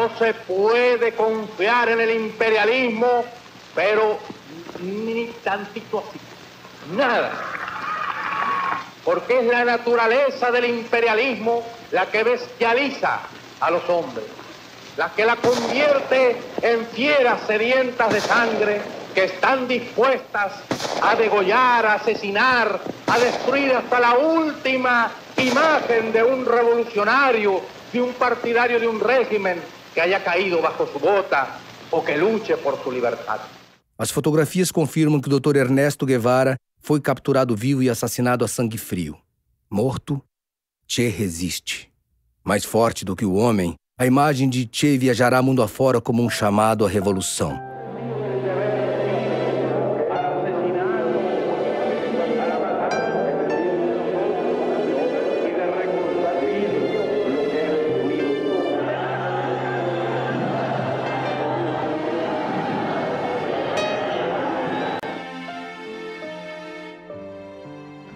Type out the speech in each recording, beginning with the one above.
no se puede confiar en el imperialismo, pero ni tantito así, nada. Porque es la naturaleza del imperialismo la que bestializa a los hombres, la que la convierte en fieras sedientas de sangre que están dispuestas a degollar, a asesinar, a destruir hasta la última imagen de un revolucionario, de un partidario de un régimen que haya caído bajo su bota o que luche por su libertad. As fotografias confirmam que o Dr. Ernesto Guevara foi capturado vivo e assassinado a sangue frio. Morto, Che resiste. Mais forte do que o homem, a imagem de Che viajará mundo afora como um chamado à revolução.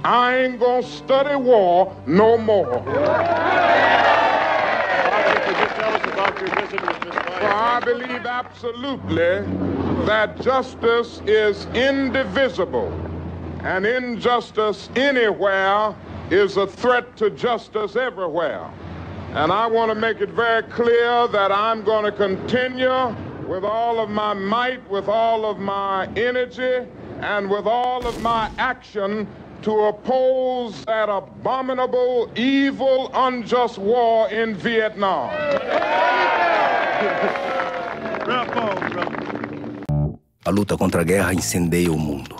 I ain't gonna study war no more. For I believe absolutely that justice is indivisible, and injustice anywhere is a threat to justice everywhere. And I want to make it very clear that I'm going to continue with all of my might, with all of my energy, and with all of my action to oppose that abominable, evil, unjust war in Vietnam. A luta contra a guerra incendeia o mundo.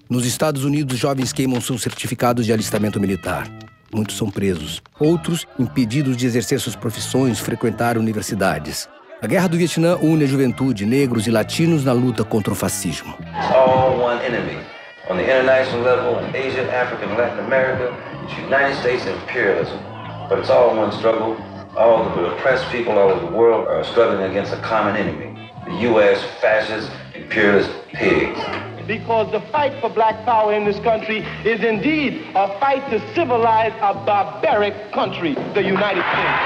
Nos Estados Unidos, jovens queimam seus certificados de alistamento militar. Muitos são presos. Outros, impedidos de exercer suas profissões, frequentar universidades. A Guerra do Vietnã une a juventude, negros e latinos na luta contra o fascismo. All one enemy. On the international level, in Asia, Africa, and Latin America, it's United States imperialism. But it's all one struggle. All the oppressed people all over the world are struggling against a common enemy. The U.S. fascist, imperialist pigs. Because the fight for black power in this country is indeed a fight to civilize a barbaric country, the United States.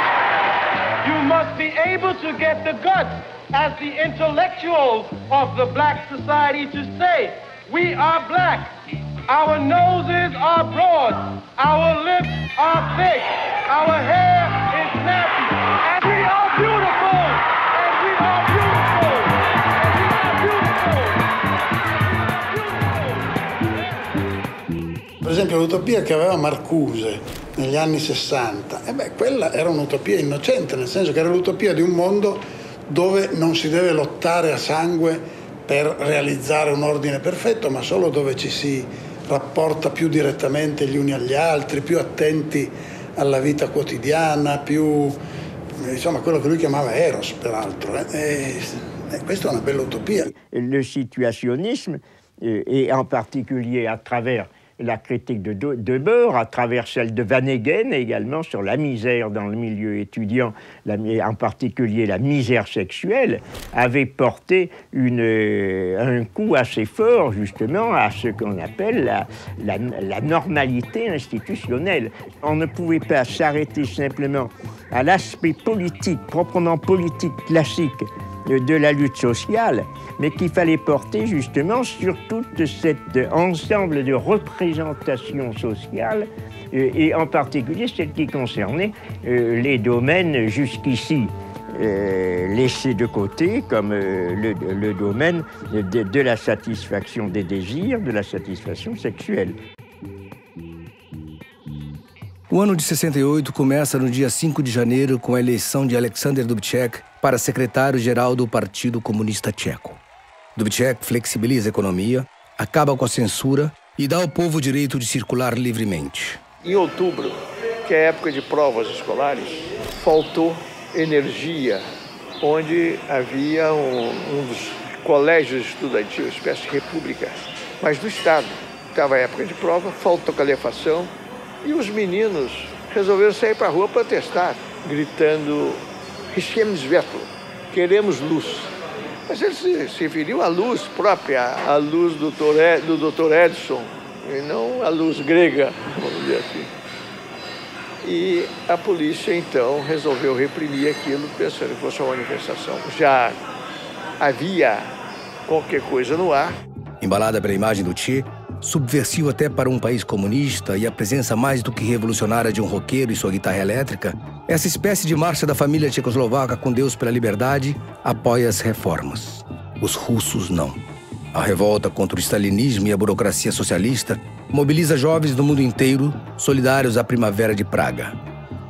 You must be able to get the guts as the intellectuals of the black society to say, we are black. Our noses are broad. Our lips are thick. Our hair is nappy. And we are beautiful. And we are beautiful. And we are beautiful. Per esempio l'utopia che aveva Marcuse negli anni 60, quella era un'utopia innocente, nel senso che era l'utopia di un mondo dove non si deve lottare a sangue per realizzare un ordine perfetto, ma solo dove ci si rapporta più direttamente gli uni agli altri, più attenti alla vita quotidiana, più, insomma, quello che lui chiamava Eros, peraltro. Questa è una bella utopia. Le situationnisme, et en particulier à travers la critique de Debord, à travers celle de Van Hegen également sur la misère dans le milieu étudiant, en particulier la misère sexuelle, avait porté un coup assez fort justement à ce qu'on appelle la normalité institutionnelle. On ne pouvait pas s'arrêter simplement à l'aspect politique, proprement politique classique de la lutte sociale, mais qu'il fallait porter justement sur tout cet ensemble de représentations sociales, et en particulier celle qui concernait les domaines jusqu'ici laissés de côté, comme le domaine de la satisfaction des désirs, de la satisfaction sexuelle. O ano de 68 começa no dia 5 de janeiro com a eleição de Alexander Dubček para secretário-geral do Partido Comunista Tcheco. Dubček flexibiliza a economia, acaba com a censura e dá ao povo o direito de circular livremente. Em outubro, que é a época de provas escolares, faltou energia, onde havia um dos colégios estudantis, uma espécie de república, mas do Estado. Estava a época de prova, faltou calefação, e os meninos resolveram sair para a rua protestar, gritando "Rechem svetlo", queremos luz. Mas eles se referiam à luz própria, à luz do Dr. Edison, e não à luz grega, vamos dizer assim. E a polícia, então, resolveu reprimir aquilo, pensando que fosse uma manifestação. Já havia qualquer coisa no ar. Embalada pela imagem do Che, subversivo até para um país comunista e a presença mais do que revolucionária de um roqueiro e sua guitarra elétrica, essa espécie de marcha da família tchecoslovaca com Deus pela liberdade apoia as reformas. Os russos não. A revolta contra o stalinismo e a burocracia socialista mobiliza jovens do mundo inteiro solidários à Primavera de Praga.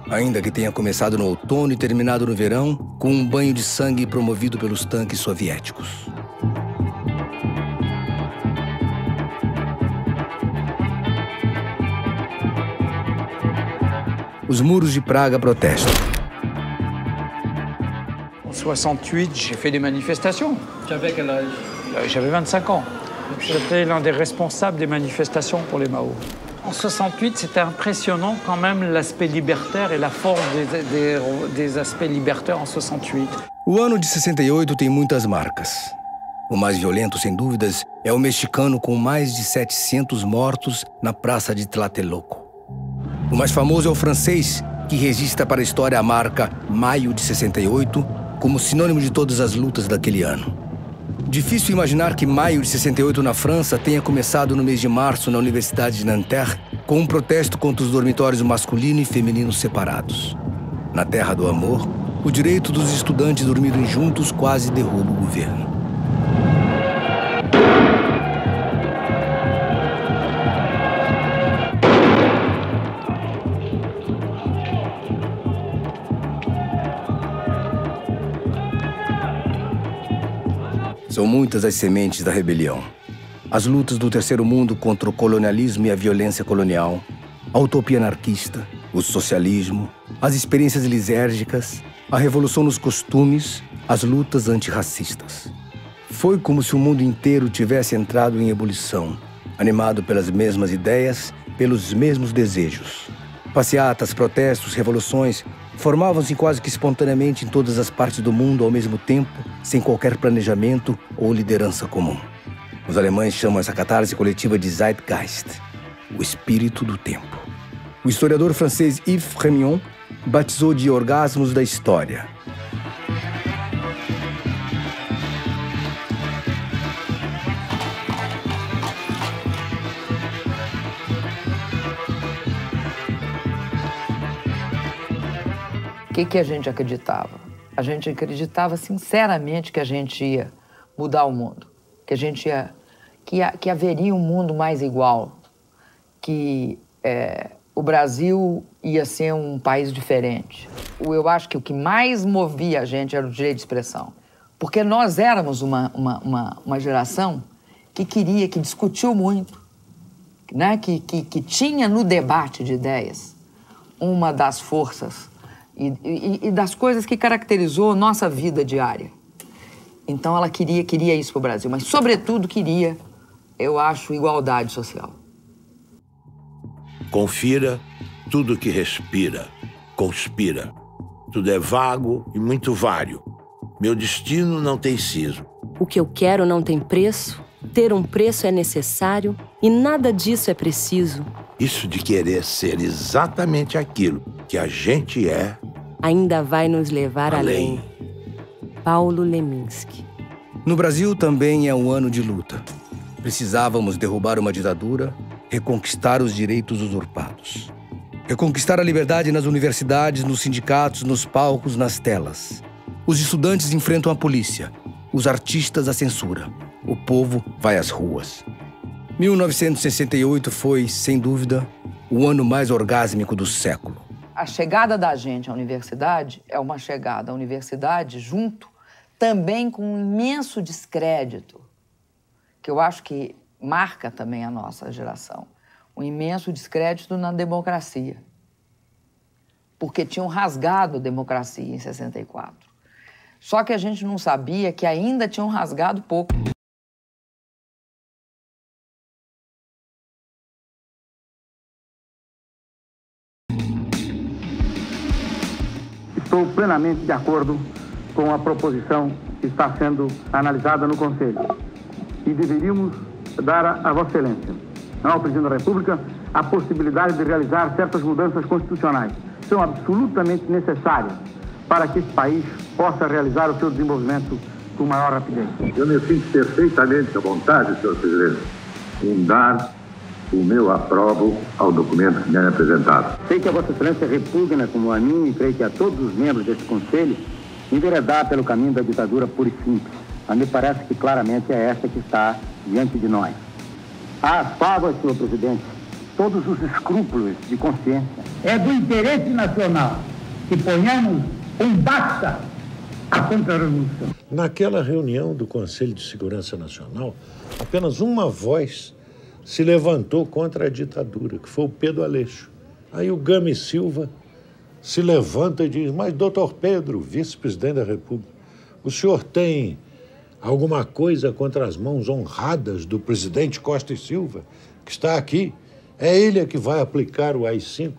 Ainda que tenha começado no outono e terminado no verão, com um banho de sangue promovido pelos tanques soviéticos. Os muros de Praga protestam. En 68, j'ai fait des manifestations. J'avais quel âge? J'avais 25 ans. J'étais l'un des responsables des manifestations pour les Mao. En 68, c'était impressionnant quand même l'aspect libertaire et la force des aspects libertaires en 68. O ano de 68 tem muitas marcas. O mais violento, sem dúvidas, é o mexicano com mais de 700 mortos na praça de Tlatelolco. O mais famoso é o francês, que registra para a história a marca Maio de 68 como sinônimo de todas as lutas daquele ano. Difícil imaginar que Maio de 68 na França tenha começado no mês de março na Universidade de Nanterre com um protesto contra os dormitórios masculino e feminino separados. Na terra do amor, o direito dos estudantes dormirem juntos quase derruba o governo. São muitas as sementes da rebelião. As lutas do terceiro mundo contra o colonialismo e a violência colonial, a utopia anarquista, o socialismo, as experiências lisérgicas, a revolução nos costumes, as lutas antirracistas. Foi como se o mundo inteiro tivesse entrado em ebulição, animado pelas mesmas ideias, pelos mesmos desejos. Passeatas, protestos, revoluções formavam-se quase que espontaneamente em todas as partes do mundo ao mesmo tempo, sem qualquer planejamento ou liderança comum. Os alemães chamam essa catarse coletiva de Zeitgeist, o espírito do tempo. O historiador francês Yves Rémillon batizou de orgasmos da história. O que a gente acreditava? A gente acreditava sinceramente que a gente ia mudar o mundo, que a gente ia, que haveria um mundo mais igual, que o Brasil ia ser um país diferente. Eu acho que o que mais movia a gente era o direito de expressão, porque nós éramos uma geração que queria, que discutiu muito, né? que tinha no debate de ideias uma das forças e das coisas que caracterizou nossa vida diária. Então ela queria isso para o Brasil, mas sobretudo queria, eu acho, igualdade social. Confira tudo que respira, conspira. Tudo é vago e muito vário. Meu destino não tem siso. O que eu quero não tem preço, ter um preço é necessário e nada disso é preciso. Isso de querer ser exatamente aquilo que a gente é, ainda vai nos levar além. Paulo Leminski. No Brasil também é um ano de luta. Precisávamos derrubar uma ditadura, reconquistar os direitos usurpados. Reconquistar a liberdade nas universidades, nos sindicatos, nos palcos, nas telas. Os estudantes enfrentam a polícia, os artistas a censura. O povo vai às ruas. 1968 foi, sem dúvida, o ano mais orgásmico do século. A chegada da gente à universidade é uma chegada à universidade junto também com um imenso descrédito, que eu acho que marca também a nossa geração. Um imenso descrédito na democracia, porque tinham rasgado a democracia em 64. Só que a gente não sabia que ainda tinham rasgado pouco. Estou plenamente de acordo com a proposição que está sendo analisada no Conselho. E deveríamos dar a Vossa Excelência, ao Presidente da República, a possibilidade de realizar certas mudanças constitucionais. São absolutamente necessárias para que esse país possa realizar o seu desenvolvimento com maior rapidez. Eu me sinto perfeitamente à vontade, senhor presidente, em dar o meu aprovo ao documento que me é apresentado. Sei que a Vossa Excelência repugna, como a mim, e creio que a todos os membros deste Conselho, enveredar pelo caminho da ditadura pura e simples. Mas me parece que claramente é esta que está diante de nós. Às favas, senhor presidente, todos os escrúpulos de consciência. É do interesse nacional que ponhamos um basta à contra-revolução. Naquela reunião do Conselho de Segurança Nacional, apenas uma voz se levantou contra a ditadura, que foi o Pedro Aleixo. Aí o Gama e Silva se levanta e diz: mas, doutor Pedro, vice-presidente da República, o senhor tem alguma coisa contra as mãos honradas do presidente Costa e Silva, que está aqui? É ele que vai aplicar o AI-5?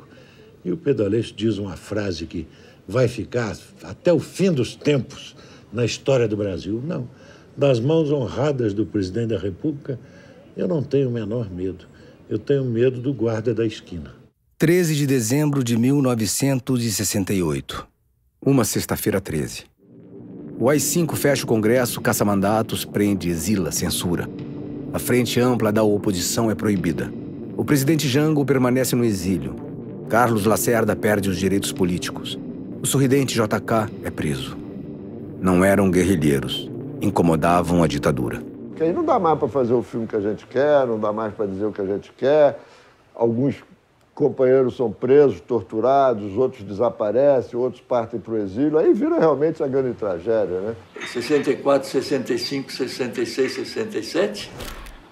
E o Pedro Aleixo diz uma frase que vai ficar até o fim dos tempos na história do Brasil. Não, das mãos honradas do presidente da República, eu não tenho o menor medo. Eu tenho medo do guarda da esquina. 13 de dezembro de 1968. Uma sexta-feira 13. O AI-5 fecha o Congresso, caça mandatos, prende, exila, censura. A frente ampla da oposição é proibida. O presidente Jango permanece no exílio. Carlos Lacerda perde os direitos políticos. O sorridente JK é preso. Não eram guerrilheiros. Incomodavam a ditadura. Porque aí não dá mais para fazer o filme que a gente quer, não dá mais para dizer o que a gente quer. Alguns companheiros são presos, torturados, outros desaparecem, outros partem para o exílio. Aí vira realmente a grande tragédia, né? 64, 65, 66, 67,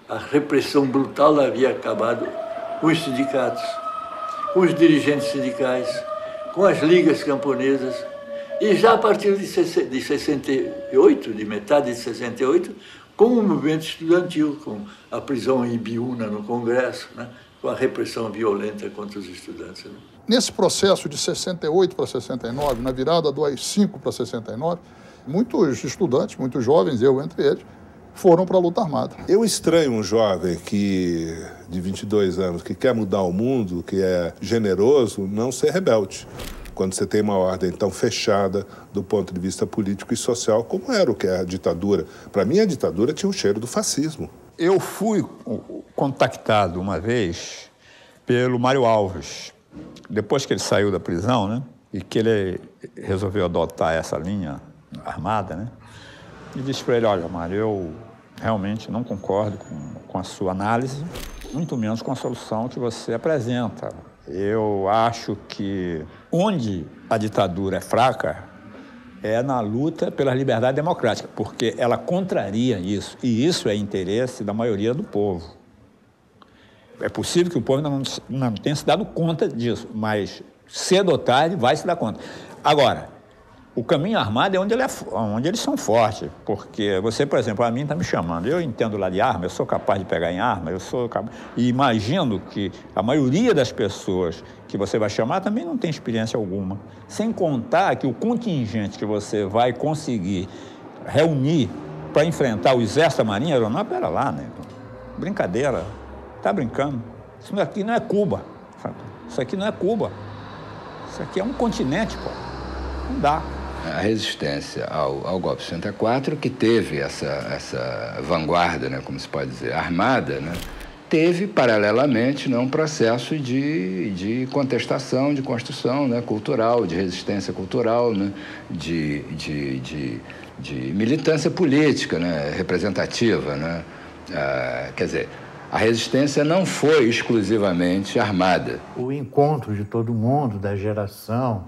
a repressão brutal havia acabado com os sindicatos, com os dirigentes sindicais, com as ligas camponesas. E já a partir de 68, de metade de 68, com o movimento estudantil, com a prisão em Ibiúna no Congresso, né? Com a repressão violenta contra os estudantes. Né? Nesse processo de 68 para 69, na virada do AI-5 para 69, muitos estudantes, muitos jovens, eu entre eles, foram para a luta armada. Eu estranho um jovem de 22 anos que quer mudar o mundo, que é generoso, não ser rebelde. Quando você tem uma ordem tão fechada do ponto de vista político e social, como era o que é a ditadura. Para mim, a ditadura tinha o cheiro do fascismo. Eu fui contactado uma vez pelo Mário Alves, depois que ele saiu da prisão, né, e que ele resolveu adotar essa linha armada, né, e disse para ele: olha, Mário, eu realmente não concordo com a sua análise, muito menos com a solução que você apresenta. Eu acho que onde a ditadura é fraca é na luta pela liberdade democrática, porque ela contraria isso, e isso é interesse da maioria do povo. É possível que o povo não tenha se dado conta disso, mas cedo ou tarde vai se dar conta. Agora, o caminho armado é onde eles são fortes, porque você, por exemplo, a mim está me chamando, eu entendo lá de arma, eu sou capaz de pegar em arma, e imagino que a maioria das pessoas que você vai chamar também não tem experiência alguma, sem contar que o contingente que você vai conseguir reunir para enfrentar o exército, a marinha, não, pera lá, né? Brincadeira, tá brincando, isso aqui não é Cuba, isso aqui não é Cuba, isso aqui é um continente, pô, não dá. A resistência ao golpe de 64, que teve essa vanguarda, né, como se pode dizer, armada, né, teve, paralelamente, né, um processo de contestação, de construção, né, cultural, de resistência cultural, né, de militância política, né, representativa. Né, quer dizer, a resistência não foi exclusivamente armada. O encontro de todo mundo, da geração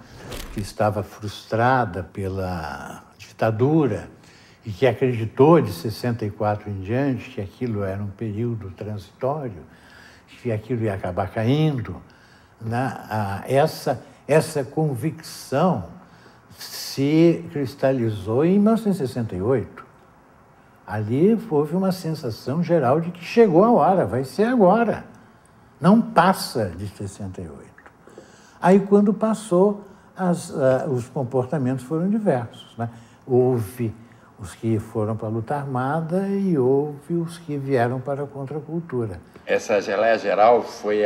que estava frustrada pela ditadura e que acreditou de 64 em diante que aquilo era um período transitório, que aquilo ia acabar caindo, né? Essa convicção se cristalizou em 1968. Ali houve uma sensação geral de que chegou a hora, vai ser agora. Não passa de 68. Aí, quando passou, os comportamentos foram diversos, né? Houve os que foram para a luta armada e houve os que vieram para a contracultura. Essa geleia geral foi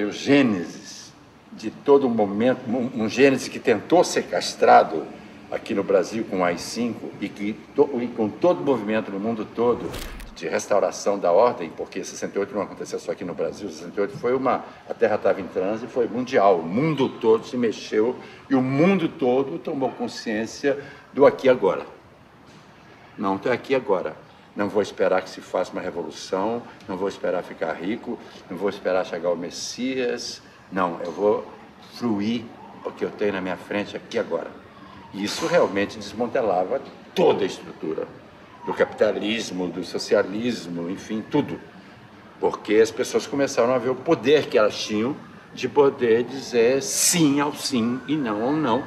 o gênesis de todo um momento, um gênesis que tentou ser castrado aqui no Brasil com o AI-5 e com todo o movimento no mundo todo de restauração da ordem, porque 68 não aconteceu só aqui no Brasil, 68 foi a Terra estava em transe, foi mundial, o mundo todo se mexeu e o mundo todo tomou consciência do aqui e agora. Não estou aqui agora. Não vou esperar que se faça uma revolução, não vou esperar ficar rico, não vou esperar chegar o Messias. Não, eu vou fruir o que eu tenho na minha frente aqui agora. E isso realmente desmantelava toda a estrutura do capitalismo, do socialismo, enfim, tudo. Porque as pessoas começaram a ver o poder que elas tinham de poder dizer sim ao sim e não ao não.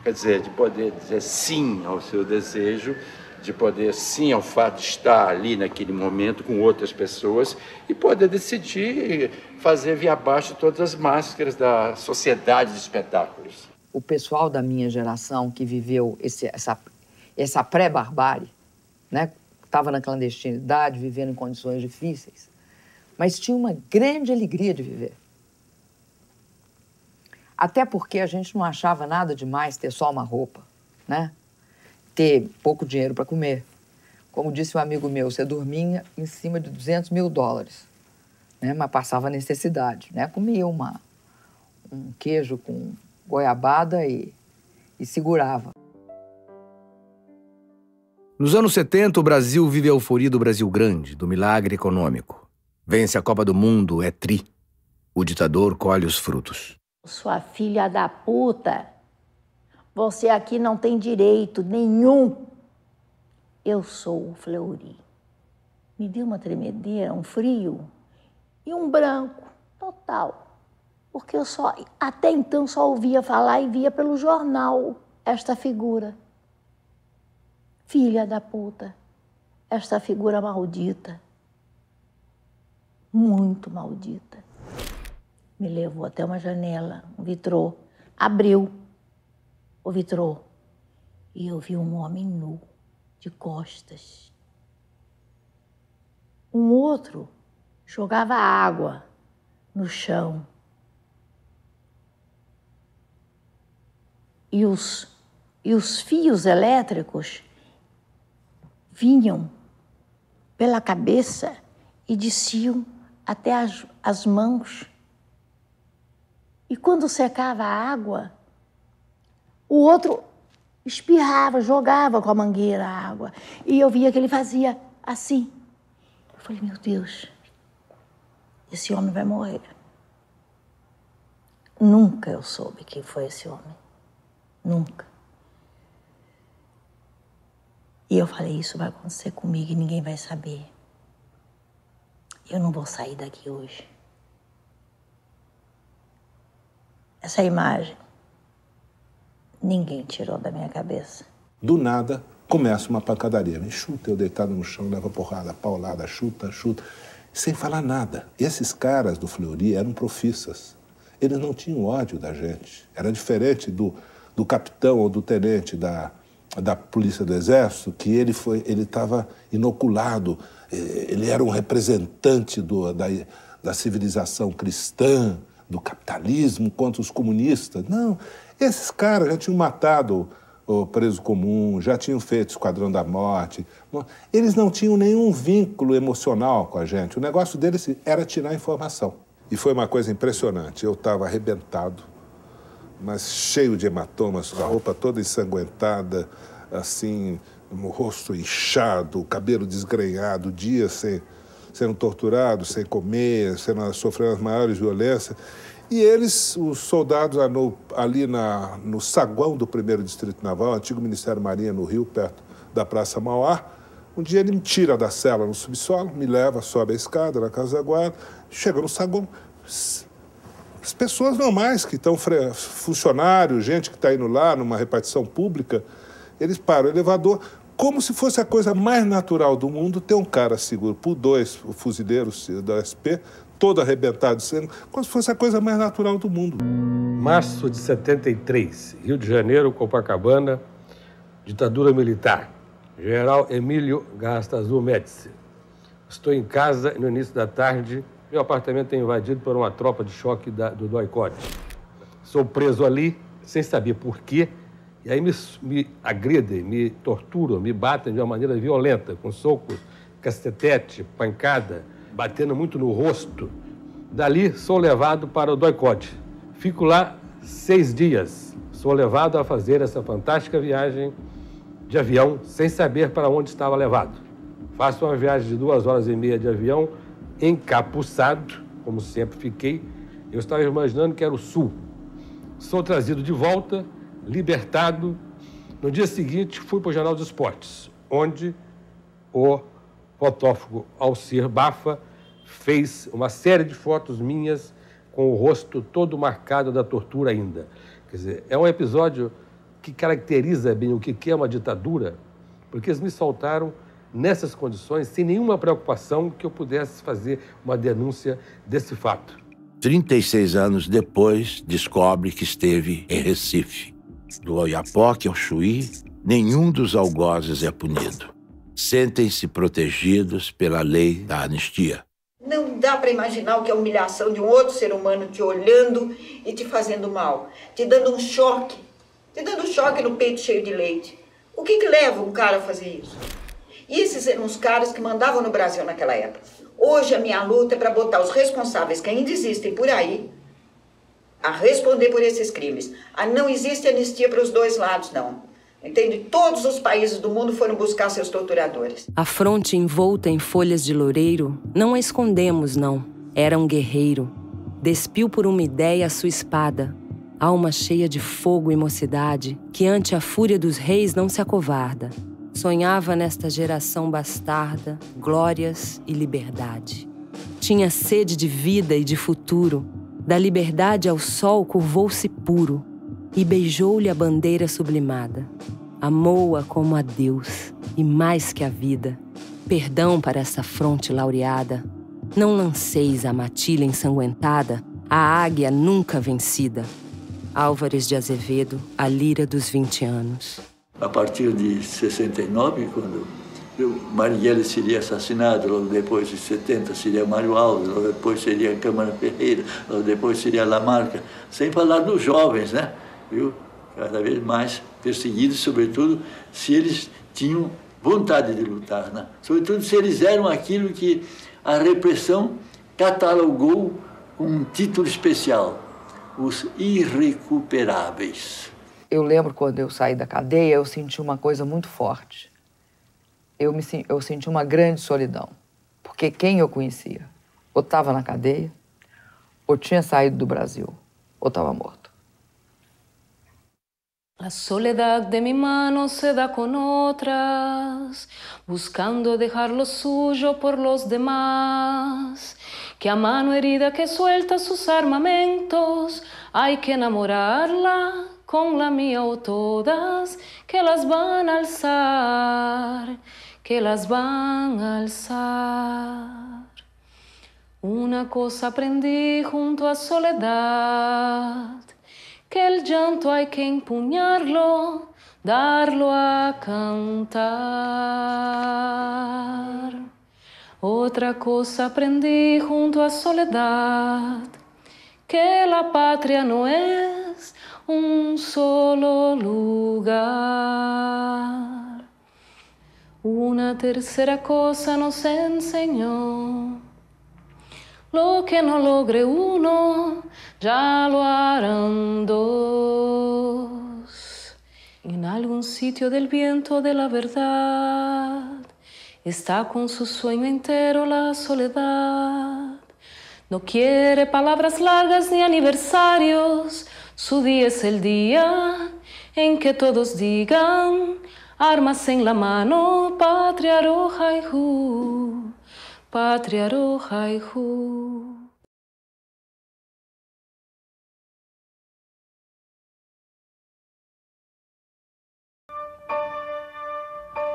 Quer dizer, de poder dizer sim ao seu desejo, de poder sim ao fato de estar ali naquele momento com outras pessoas e poder decidir fazer via abaixo todas as máscaras da sociedade de espetáculos. O pessoal da minha geração que viveu essa pré-barbárie, né? Estava na clandestinidade, vivendo em condições difíceis, mas tinha uma grande alegria de viver. Até porque a gente não achava nada demais ter só uma roupa, né? Ter pouco dinheiro para comer. Como disse um amigo meu, você dormia em cima de $200 mil, né? Mas passava necessidade, né? Comia um queijo com goiabada e segurava. Nos anos 70, o Brasil vive a euforia do Brasil grande, do milagre econômico. Vence a Copa do Mundo, é tri. O ditador colhe os frutos. Sua filha da puta, você aqui não tem direito nenhum. Eu sou o Fleury. Me deu uma tremedeira, um frio e um branco total. Porque eu até então só ouvia falar e via pelo jornal esta figura. Filha da puta, esta figura maldita, muito maldita. Me levou até uma janela, um vitrô, abriu o vitrô e eu vi um homem nu, de costas. Um outro jogava água no chão. E os fios elétricos vinham pela cabeça e desciam até as mãos. E quando secava a água, o outro espirrava, jogava com a mangueira a água. E eu via que ele fazia assim. Eu falei, meu Deus, esse homem vai morrer. Nunca eu soube quem foi esse homem. Nunca. E eu falei, isso vai acontecer comigo e ninguém vai saber. Eu não vou sair daqui hoje. Essa imagem, ninguém tirou da minha cabeça. Do nada, começa uma pancadaria. Me chuta, eu deitado no chão, leva porrada, paulada, chuta, sem falar nada. Esses caras do Fleury eram profissas. Eles não tinham ódio da gente. Era diferente do capitão ou do tenente da polícia do exército, que ele estava inoculado. Ele era um representante da civilização cristã, do capitalismo contra os comunistas. Não, esses caras já tinham matado o preso comum, já tinham feito Esquadrão da Morte. Eles não tinham nenhum vínculo emocional com a gente. O negócio deles era tirar informação. E foi uma coisa impressionante. Eu estava arrebentado, mas cheio de hematomas, a roupa toda ensanguentada, assim, o rosto inchado, o cabelo desgrenhado, dias sendo torturado, sem comer, sofrendo as maiores violências. E eles, os soldados ali no saguão do 1º Distrito Naval, antigo Ministério Marinha no Rio, perto da Praça Mauá, um dia ele me tira da cela no subsolo, me leva, sobe a escada na casa da guarda, chega no saguão. As pessoas normais que estão, funcionários, gente que está indo lá numa repartição pública, eles param o elevador, como se fosse a coisa mais natural do mundo ter um cara seguro por 2 fuzileiros da SP, todo arrebentado, como se fosse a coisa mais natural do mundo. Março de 73, Rio de Janeiro, Copacabana, Ditadura militar. General Emílio Garrastazu Médici. Estou em casa no início da tarde. Meu apartamento é invadido por uma tropa de choque do DOI-CODE. Sou preso ali, sem saber por quê, e aí me agridem, me torturam, me batem de uma maneira violenta, com socos, cacetete, pancada, batendo muito no rosto. Dali, sou levado para o DOI-CODE. Fico lá 6 dias. Sou levado a fazer essa fantástica viagem de avião, sem saber para onde estava levado. Faço uma viagem de 2 horas e meia de avião, encapuçado, como sempre fiquei. Eu estava imaginando que era o Sul. Sou trazido de volta, libertado. No dia seguinte, fui para o Jornal dos Esportes, onde o fotógrafo Alcir Bafa fez uma série de fotos minhas com o rosto todo marcado da tortura ainda. Quer dizer, é um episódio que caracteriza bem o que é uma ditadura, porque eles me soltaram nessas condições, sem nenhuma preocupação que eu pudesse fazer uma denúncia desse fato. 36 anos depois, descobre que esteve em Recife. Do Oiapoque ao Chuí, nenhum dos algozes é punido. Sentem-se protegidos pela lei da anistia. Não dá para imaginar o que é a humilhação de um outro ser humano te olhando e te fazendo mal, te dando um choque no peito cheio de leite. O que leva um cara a fazer isso? E esses eram os caras que mandavam no Brasil naquela época. Hoje a minha luta é para botar os responsáveis que ainda existem por aí a responder por esses crimes. Não existe anistia para os dois lados, não. Entende? Todos os países do mundo foram buscar seus torturadores. A fronte envolta em folhas de loureiro, não a escondemos, não. Era um guerreiro. Despiu por uma ideia a sua espada. Alma cheia de fogo e mocidade, que ante a fúria dos reis não se acovarda. Sonhava nesta geração bastarda, glórias e liberdade. Tinha sede de vida e de futuro. Da liberdade ao sol curvou-se puro e beijou-lhe a bandeira sublimada. Amou-a como a Deus e mais que a vida. Perdão para essa fronte laureada. Não lanceis a matilha ensanguentada, a águia nunca vencida. Álvares de Azevedo, a lira dos 20 anos. A partir de 69, quando Marighella seria assassinado, logo depois de 70 seria Mário Alves, logo depois seria Câmara Ferreira, logo depois seria Lamarca, sem falar dos jovens, né? Viu? Cada vez mais perseguidos, sobretudo se eles tinham vontade de lutar, né? Sobretudo se eles eram aquilo que a repressão catalogou com um título especial, os irrecuperáveis. Eu lembro quando eu saí da cadeia, eu senti uma coisa muito forte. Eu senti uma grande solidão, porque quem eu conhecia ou estava na cadeia, ou tinha saído do Brasil, ou estava morto. La soledad de mi mano se da con otras, buscando dejar lo suyo por los demás. Que a mano herida que suelta sus armamentos, hay que enamorarla con la mía o todas, que las van a alzar, que las van a alzar. Una cosa aprendí junto a soledad, que el llanto hay que empuñarlo, darlo a cantar. Otra cosa aprendí junto a soledad, que la patria no es un solo lugar. Una tercera cosa nos enseñó, lo que no logre uno, ya lo harán dos. En algún sitio del viento de la verdad está con su sueño entero la soledad. No quiere palabras largas ni aniversarios, su día es el día en que todos digan, armas en la mano, patria roja y ju, patria roja y ju.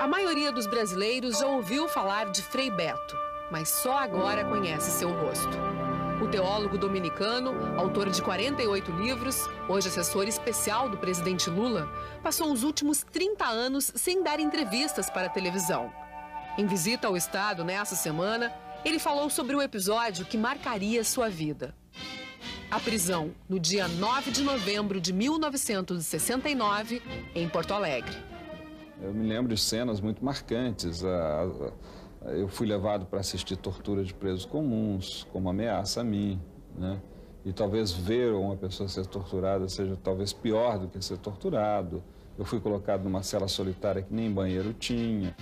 A maioria dos brasileiros já ouviu falar de Frei Beto, mas só agora conhece seu rosto. O teólogo dominicano, autor de 48 livros, hoje assessor especial do presidente Lula, passou os últimos 30 anos sem dar entrevistas para a televisão. Em visita ao estado nessa semana, ele falou sobre um episódio que marcaria sua vida. A prisão, no dia 9 de novembro de 1969, em Porto Alegre. Eu me lembro de cenas muito marcantes. Eu fui levado para assistir tortura de presos comuns, como ameaça a mim, né? E talvez ver uma pessoa ser torturada seja talvez pior do que ser torturado. Eu fui colocado numa cela solitária que nem banheiro tinha.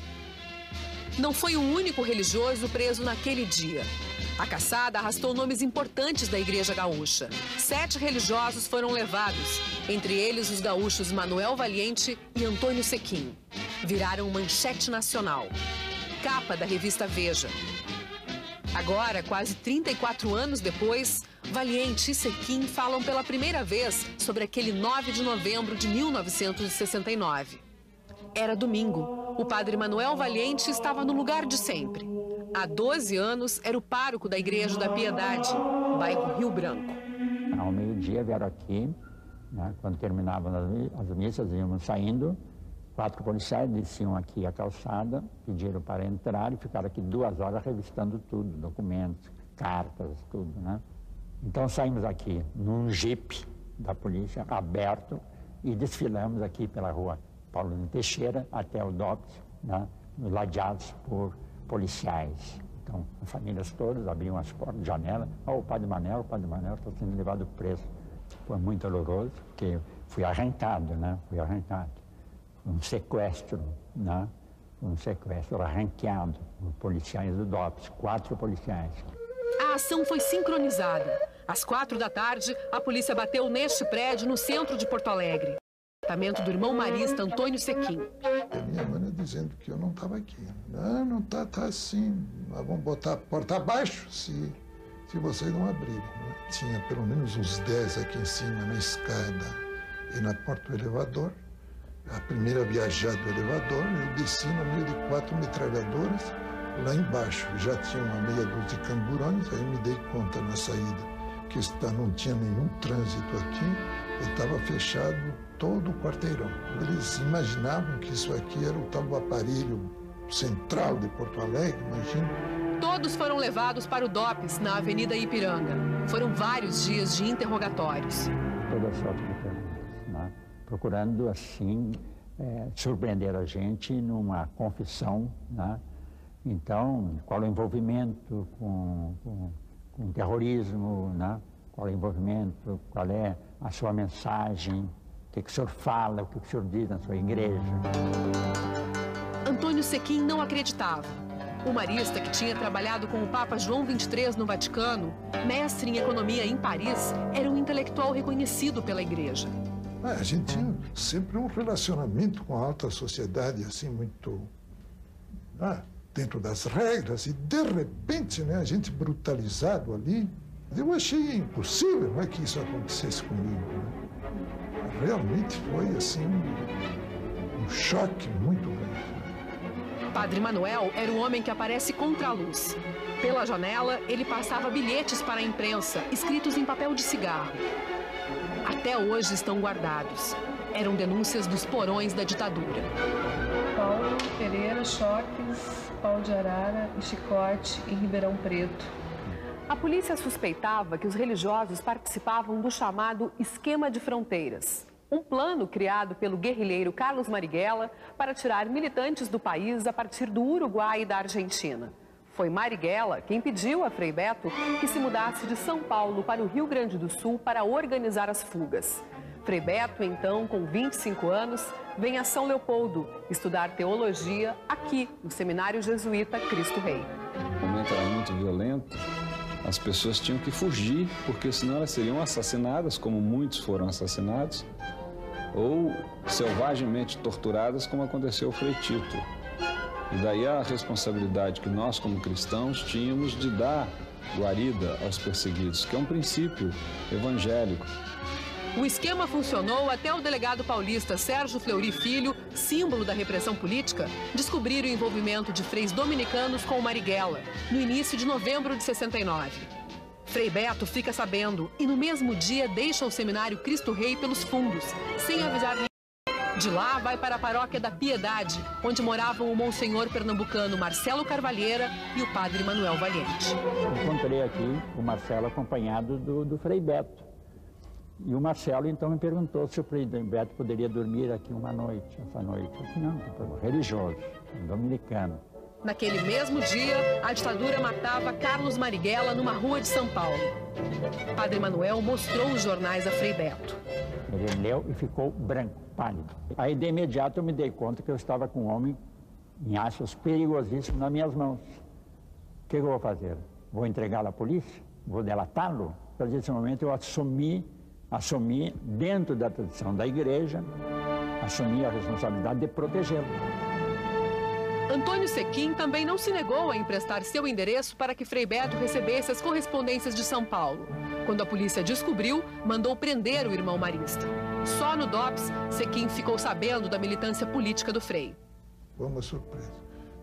Não foi o único religioso preso naquele dia. A caçada arrastou nomes importantes da Igreja Gaúcha. 7 religiosos foram levados, entre eles os gaúchos Manuel Valiente e Antônio Sequim. Viraram manchete nacional. Capa da revista Veja. Agora, quase 34 anos depois, Valiente e Sequim falam pela primeira vez sobre aquele 9 de novembro de 1969. Era domingo. O padre Manuel Valiente estava no lugar de sempre. Há 12 anos, era o pároco da Igreja da Piedade, bairro Rio Branco. Ao meio-dia vieram aqui, né, quando terminavam as missas, íamos saindo. 4 policiais desciam aqui a calçada, pediram para entrar e ficaram aqui 2 horas revistando tudo, documentos, cartas, tudo, né? Então saímos aqui num jipe da polícia aberto e desfilamos aqui pela rua Paulino Teixeira até o DOPS, né, ladeados por policiais. Então, as famílias todas abriam as portas, janela. O padre Manel está sendo levado preso. Foi muito doloroso, porque fui arrancado, né? Fui arrancado. Um sequestro, né? Um sequestro arranqueado por policiais do DOPS, 4 policiais. A ação foi sincronizada. Às 4 da tarde, a polícia bateu neste prédio no centro de Porto Alegre. Apartamento do irmão marista Antônio Sequim. A minha mãe dizendo que eu não estava aqui. Não tá assim. Nós vamos botar a porta abaixo se vocês não abrirem. Né? Tinha pelo menos uns 10 aqui em cima na escada e na porta do elevador. A primeira viajada do elevador, eu desci no meio de 4 metralhadoras. Lá embaixo já tinha uma meia dúzia de camburões, aí me dei conta na saída que não tinha nenhum trânsito aqui, estava fechado todo o quarteirão. Eles imaginavam que isso aqui era o tal do aparelho central de Porto Alegre, imagina. Todos foram levados para o DOPS, na Avenida Ipiranga. Foram vários dias de interrogatórios. Toda sorte de perguntas, né? Procurando, assim, surpreender a gente numa confissão, né? Então, qual é o envolvimento com terrorismo, né? Qual é o envolvimento, qual é a sua mensagem, o que o senhor fala, o que o senhor diz na sua igreja. Antônio Sequim não acreditava. O marista, que tinha trabalhado com o Papa João XXIII no Vaticano, mestre em economia em Paris, era um intelectual reconhecido pela igreja. A gente tinha sempre um relacionamento com a alta sociedade, assim, muito dentro das regras, e de repente, né, a gente brutalizado ali. Eu achei impossível, né, que isso acontecesse comigo. Né? Realmente foi, assim, um choque muito grande. Padre Manuel era o homem que aparece contra a luz. Pela janela, ele passava bilhetes para a imprensa, escritos em papel de cigarro. Até hoje estão guardados. Eram denúncias dos porões da ditadura. Paulo Pereira, Choques, Pau de Arara e Chicote em Ribeirão Preto. A polícia suspeitava que os religiosos participavam do chamado Esquema de Fronteiras, um plano criado pelo guerrilheiro Carlos Marighella para tirar militantes do país a partir do Uruguai e da Argentina. Foi Marighella quem pediu a Frei Beto que se mudasse de São Paulo para o Rio Grande do Sul para organizar as fugas. Frei Beto, então, com 25 anos, vem a São Leopoldo estudar teologia aqui no Seminário Jesuíta Cristo Rei. O momento era muito violento. As pessoas tinham que fugir, porque senão elas seriam assassinadas, como muitos foram assassinados, ou selvagemmente torturadas, como aconteceu ao Frei Tito. E daí a responsabilidade que nós, como cristãos, tínhamos de dar guarida aos perseguidos, que é um princípio evangélico. O esquema funcionou até o delegado paulista Sérgio Fleury Filho, símbolo da repressão política, descobrir o envolvimento de freis dominicanos com o Marighella, no início de novembro de 69. Frei Beto fica sabendo e no mesmo dia deixa o seminário Cristo Rei pelos fundos, sem avisar ninguém. De lá vai para a paróquia da Piedade, onde moravam o monsenhor pernambucano Marcelo Carvalheira e o padre Manuel Valiente. Encontrei aqui o Marcelo acompanhado do Frei Beto. E o Marcelo então me perguntou se o Frei Beto poderia dormir aqui uma noite, essa noite. Eu disse, não, religioso, dominicano. Naquele mesmo dia, a ditadura matava Carlos Marighella numa rua de São Paulo. Padre Manuel mostrou os jornais a Frei Beto. Ele leu e ficou branco, pálido. Aí, de imediato, eu me dei conta que eu estava com um homem em aços perigosíssimos nas minhas mãos. O que eu vou fazer? Vou entregá-lo à polícia? Vou delatá-lo? Então, nesse momento, eu assumi, dentro da tradição da igreja, assumi a responsabilidade de protegê-lo. Antônio Sequim também não se negou a emprestar seu endereço para que Frei Beto recebesse as correspondências de São Paulo. Quando a polícia descobriu, mandou prender o irmão marista. Só no DOPS, Sequim ficou sabendo da militância política do Frei. Foi uma surpresa.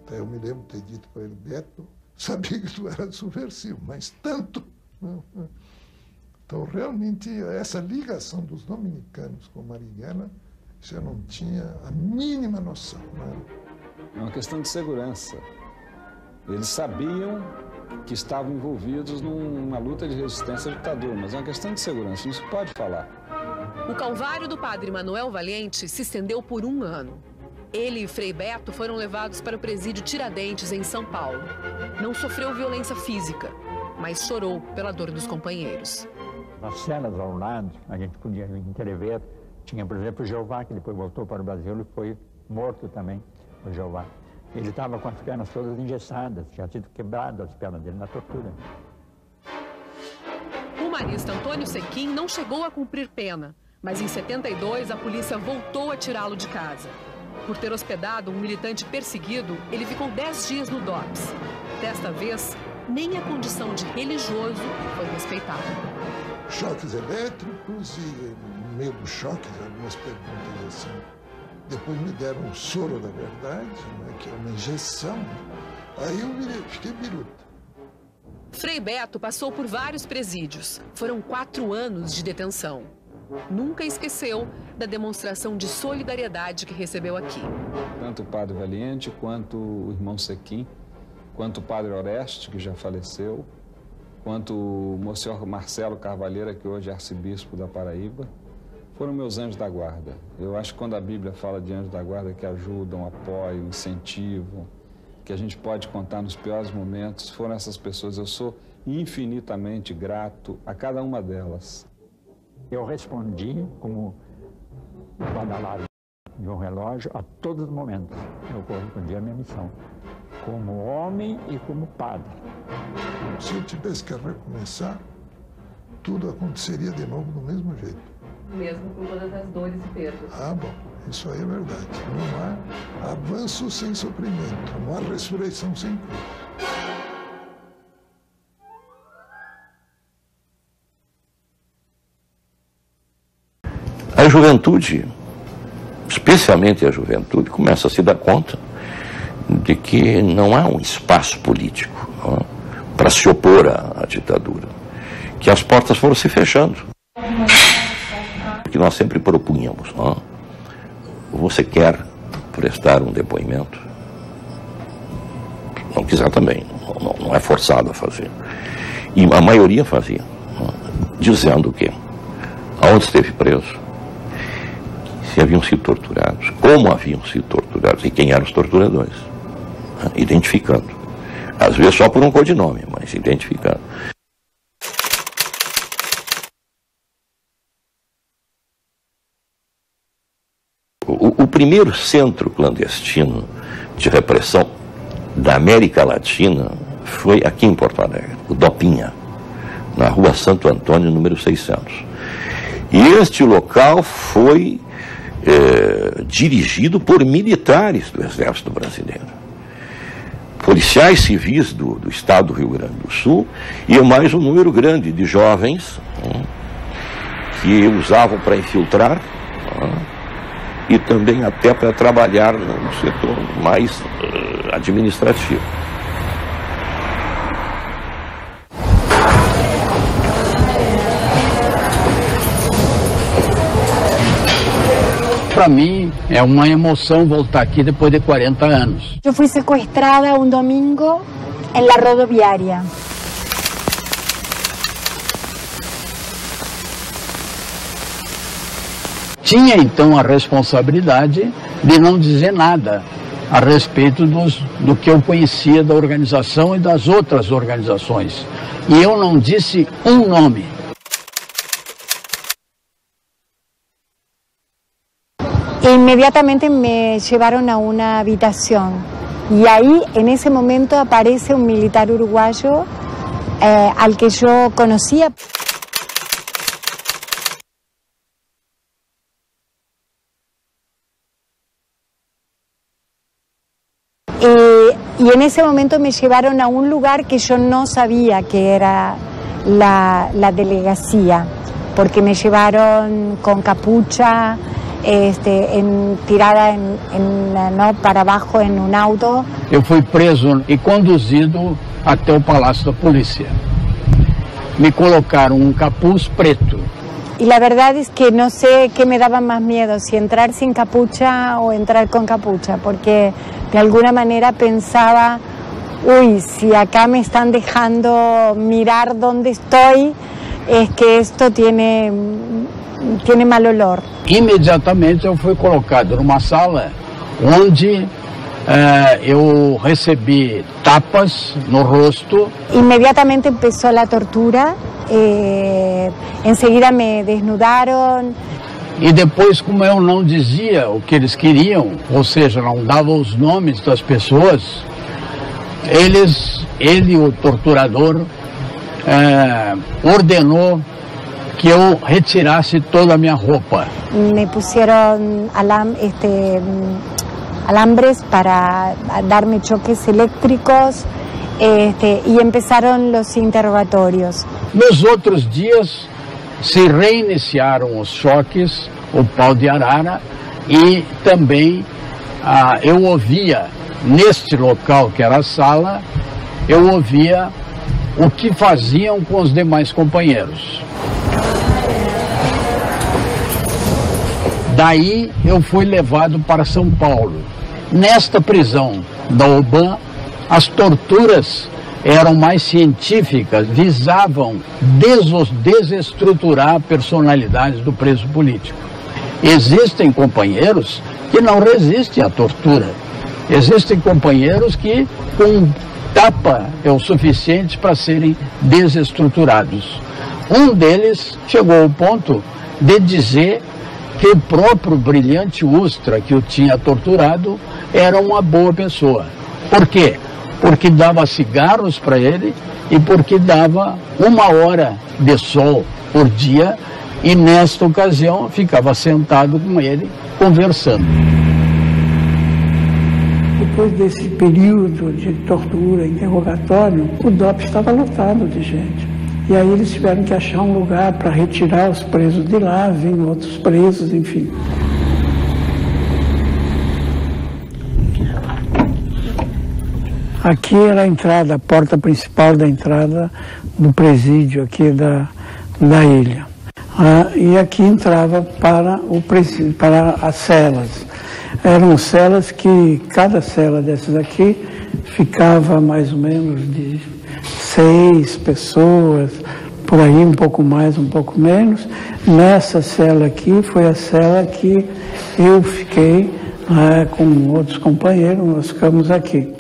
Até eu me lembro de ter dito para ele, Beto, sabia que tu era subversivo, mas tanto. Então, realmente, essa ligação dos dominicanos com Marighella, eu não tinha a mínima noção. É uma questão de segurança. Eles sabiam que estavam envolvidos numa luta de resistência à ditadura, mas é uma questão de segurança, não se pode falar. O calvário do padre Manuel Valiente se estendeu por 1 ano. Ele e Frei Beto foram levados para o presídio Tiradentes, em São Paulo. Não sofreu violência física, mas chorou pela dor dos companheiros. Nas cenas ao lado, a gente podia entrever. Tinha, por exemplo, o Jeová, que depois voltou para o Brasil e foi morto também, o Jeová. Ele estava com as pernas todas engessadas, tinha sido quebrado as pernas dele na tortura. O marista Antônio Sequim não chegou a cumprir pena, mas em 72 a polícia voltou a tirá-lo de casa. Por ter hospedado um militante perseguido, ele ficou 10 dias no DOPS. Desta vez, nem a condição de religioso foi respeitada. Choques elétricos e, no meio dos choques, algumas perguntas assim. Depois me deram um soro da verdade, né, que é uma injeção. Aí eu fiquei biruta. Frei Beto passou por vários presídios. Foram 4 anos de detenção. Nunca esqueceu da demonstração de solidariedade que recebeu aqui. Tanto o padre Valiente, quanto o irmão Sequim, quanto o padre Oreste, que já faleceu, quanto o monsenhor Marcelo Carvalheira, que hoje é arcebispo da Paraíba, foram meus anjos da guarda. Eu acho que quando a Bíblia fala de anjos da guarda que ajudam, apoiam, incentivam, que a gente pode contar nos piores momentos, foram essas pessoas. Eu sou infinitamente grato a cada uma delas. Eu respondi como o badalar de um relógio a todos os momentos. Eu correspondi à minha missão, como homem e como padre. Se eu tivesse que recomeçar, tudo aconteceria de novo do mesmo jeito. Mesmo com todas as dores e perdas. Ah, bom, isso aí é verdade. Não há avanço sem sofrimento, não há ressurreição sem cruz. A juventude, especialmente a juventude, começa a se dar conta de que não há um espaço político para se opor à ditadura, que as portas foram se fechando. Que nós sempre propunhamos, você quer prestar um depoimento? Não quiser também, não é forçado a fazer. E a maioria fazia, dizendo que aonde esteve preso, se haviam sido torturados, como haviam sido torturados e quem eram os torturadores, identificando. Às vezes só por um codinome, mas identificando. O primeiro centro clandestino de repressão da América Latina foi aqui em Porto Alegre, o Dopinha, na rua Santo Antônio, número 600. E este local foi dirigido por militares do Exército Brasileiro, policiais civis do estado do Rio Grande do Sul e mais um número grande de jovens que usavam para infiltrar e também até para trabalhar no setor mais administrativo. para mim é uma emoção voltar aqui depois de 40 anos. Eu fui sequestrada um domingo em la rodoviária. Tinha então a responsabilidade de não dizer nada a respeito do que eu conhecia da organização e das outras organizações. E eu não disse um nome. Inmediatamente me llevaron a una habitación y ahí en ese momento aparece un militar uruguayo al que yo conocía. Y en ese momento me llevaron a un lugar que yo no sabía que era la delegacia, porque me llevaron con capucha, tirada para abaixo em um auto. Eu fui preso e conduzido até o Palácio da Polícia. Me colocaram um capuz preto. Y la verdad es que no sé qué me daba más miedo, si entrar sin capucha o entrar con capucha, porque de alguna manera pensaba, uy, si acá me están dejando mirar dónde estoy, es que esto tiene mal olor. Imediatamente eu fui colocado numa sala onde eu recebi tapas no rosto. Inmediatamente empezó la tortura, enseguida me desnudaron. E depois, como eu não dizia o que eles queriam, ou seja, não dava os nomes das pessoas, ele, o torturador, ordenou que eu retirasse toda a minha roupa. Me pusieron alambres para darme choques eléctricos y empezaron los interrogatorios. Nos outros dias se reiniciaram os choques, o pau de arara, e também eu ouvia, neste local que era a sala, eu ouvia o que faziam com os demais companheiros. Daí eu fui levado para São Paulo. Nesta prisão da OBAN, as torturas eram mais científicas, visavam desestruturar a personalidade do preso político. Existem companheiros que não resistem à tortura. Existem companheiros que com tapa é o suficiente para serem desestruturados. Um deles chegou ao ponto de dizer que o próprio Brilhante Ustra, que o tinha torturado, era uma boa pessoa. Por quê? Porque dava cigarros para ele e porque dava 1 hora de sol por dia e nesta ocasião ficava sentado com ele conversando. Depois desse período de tortura, interrogatório, o DOP estava lotado de gente. E aí eles tiveram que achar um lugar para retirar os presos de lá, vinham outros presos, enfim. Aqui era a entrada, a porta principal da entrada do presídio aqui da ilha. E aqui entrava para as celas. Eram celas que, cada cela dessas aqui, ficava mais ou menos de 6 pessoas, por aí um pouco mais, um pouco menos. Nessa cela aqui foi a cela que eu fiquei com outros companheiros, nós ficamos aqui.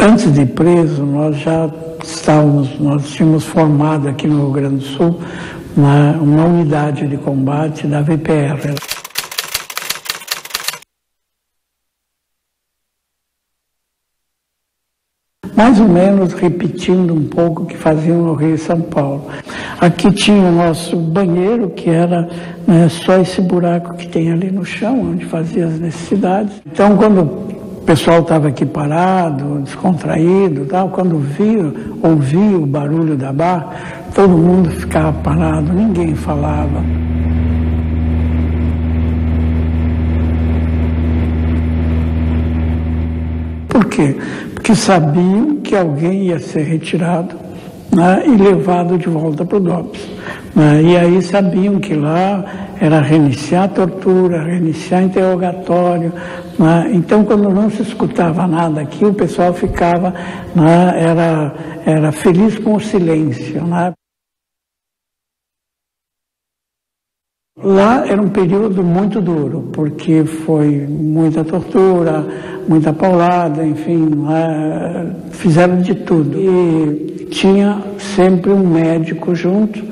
Antes de preso, nós tínhamos formado aqui no Rio Grande do Sul uma unidade de combate da VPR. Mais ou menos repetindo um pouco o que faziam no Rio e São Paulo. Aqui tinha o nosso banheiro, que era só esse buraco que tem ali no chão, onde fazia as necessidades. Então, quando o pessoal estava aqui parado, descontraído, tal, quando ouvia o barulho da barra, todo mundo ficava parado, ninguém falava. Por quê? Porque sabiam que alguém ia ser retirado, né, e levado de volta para o DOPS. Né, e aí sabiam que lá era reiniciar a tortura, reiniciar interrogatório. Né, então, quando não se escutava nada aqui, o pessoal ficava, né, era feliz com o silêncio. Né. Lá era um período muito duro, porque foi muita tortura, muita paulada, enfim, fizeram de tudo. E tinha sempre um médico junto,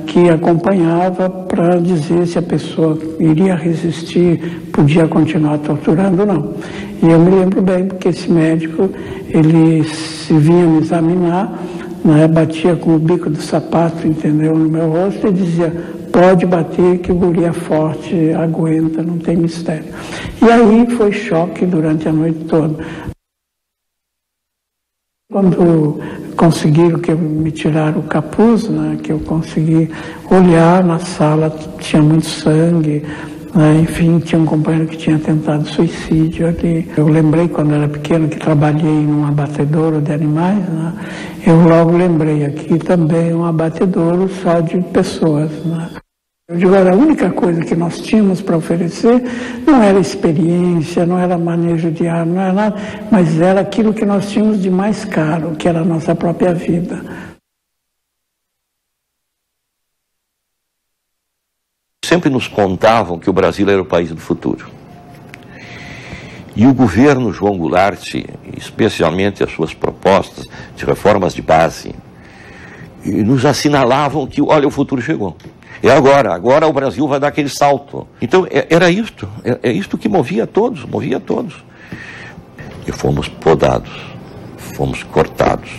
que acompanhava para dizer se a pessoa iria resistir, podia continuar torturando ou não. E eu me lembro bem, porque esse médico, ele se vinha me examinar, batia com o bico do sapato, entendeu, no meu rosto e dizia: pode bater que o guri é forte, aguenta, não tem mistério. E aí foi choque durante a noite toda. Quando conseguiram que me tiraram o capuz, né, que eu consegui olhar na sala, tinha muito sangue, enfim, tinha um companheiro que tinha tentado suicídio ali. Eu lembrei quando era pequeno que trabalhei num abatedouro de animais, né? Eu logo lembrei aqui também um abatedouro só de pessoas, né? Eu digo, a única coisa que nós tínhamos para oferecer não era experiência, não era manejo de arma, não era nada, mas era aquilo que nós tínhamos de mais caro, que era a nossa própria vida. Sempre nos contavam que o Brasil era o país do futuro. E o governo João Goulart, especialmente as suas propostas de reformas de base, nos assinalavam que, olha, o futuro chegou. É agora o Brasil vai dar aquele salto. Então, era isto, é isto que movia todos. E fomos podados, fomos cortados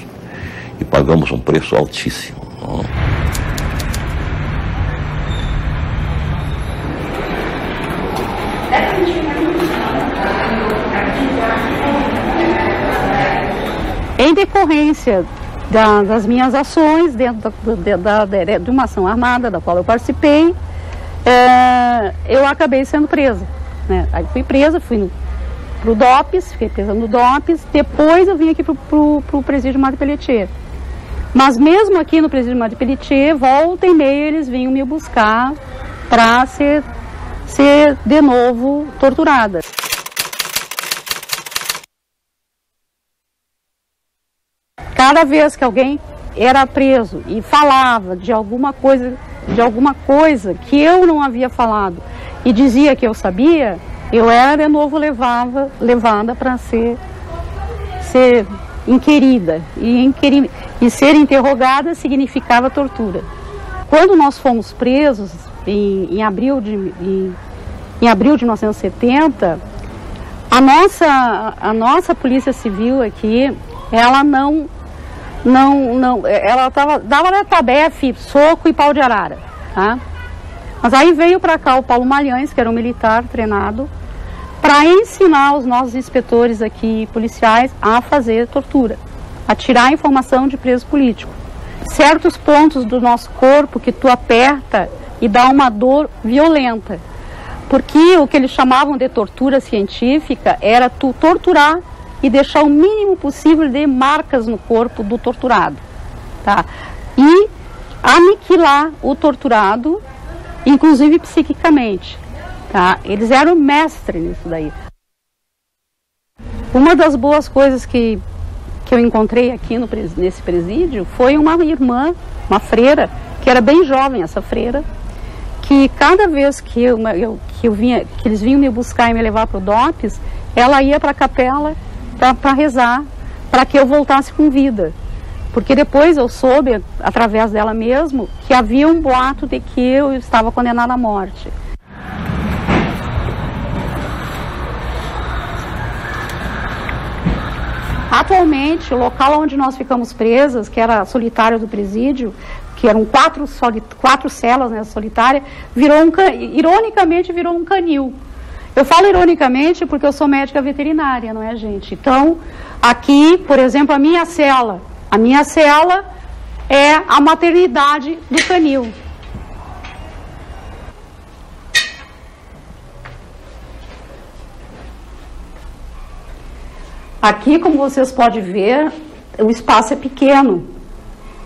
e pagamos um preço altíssimo. Em decorrência das minhas ações dentro de uma ação armada da qual eu participei, eu acabei sendo presa, né? Aí fui presa, fui pro DOPS, fiquei presa no DOPS, depois eu vim aqui pro presídio Madre Pelletier. Mas mesmo aqui no presídio Madre Pelletier, volta e meia eles vinham me buscar para ser de novo torturada. Cada vez que alguém era preso e falava de alguma coisa que eu não havia falado e dizia que eu sabia, eu era de novo levada para ser inquirida. E ser interrogada significava tortura. Quando nós fomos presos, em abril de 1970, a nossa Polícia Civil aqui, ela ela dava na tabefe, soco e pau de arara, tá? Mas aí veio para cá o Paulo Malhães, que era um militar treinado, para ensinar os nossos inspetores aqui, policiais, a fazer tortura, a tirar informação de preso político. Certos pontos do nosso corpo que tu aperta e dá uma dor violenta, porque o que eles chamavam de tortura científica era tu torturar e deixar o mínimo possível de marcas no corpo do torturado, tá? E aniquilar o torturado, inclusive psiquicamente, tá? Eles eram mestres nisso daí. Uma das boas coisas que eu encontrei aqui nesse presídio foi uma irmã, uma freira, que era bem jovem, essa freira, que cada vez que eles vinham me buscar e me levar para o DOPS, ela ia para a capela para rezar, para que eu voltasse com vida. Porque depois eu soube, através dela mesmo, que havia um boato de que eu estava condenada à morte. Atualmente, o local onde nós ficamos presas, que era solitário do presídio, que eram quatro celas, né, solitária, ironicamente virou um canil. Eu falo ironicamente porque eu sou médica veterinária, não é, gente? Então, aqui, por exemplo, a minha cela é a maternidade do canil. Aqui, como vocês podem ver, o espaço é pequeno.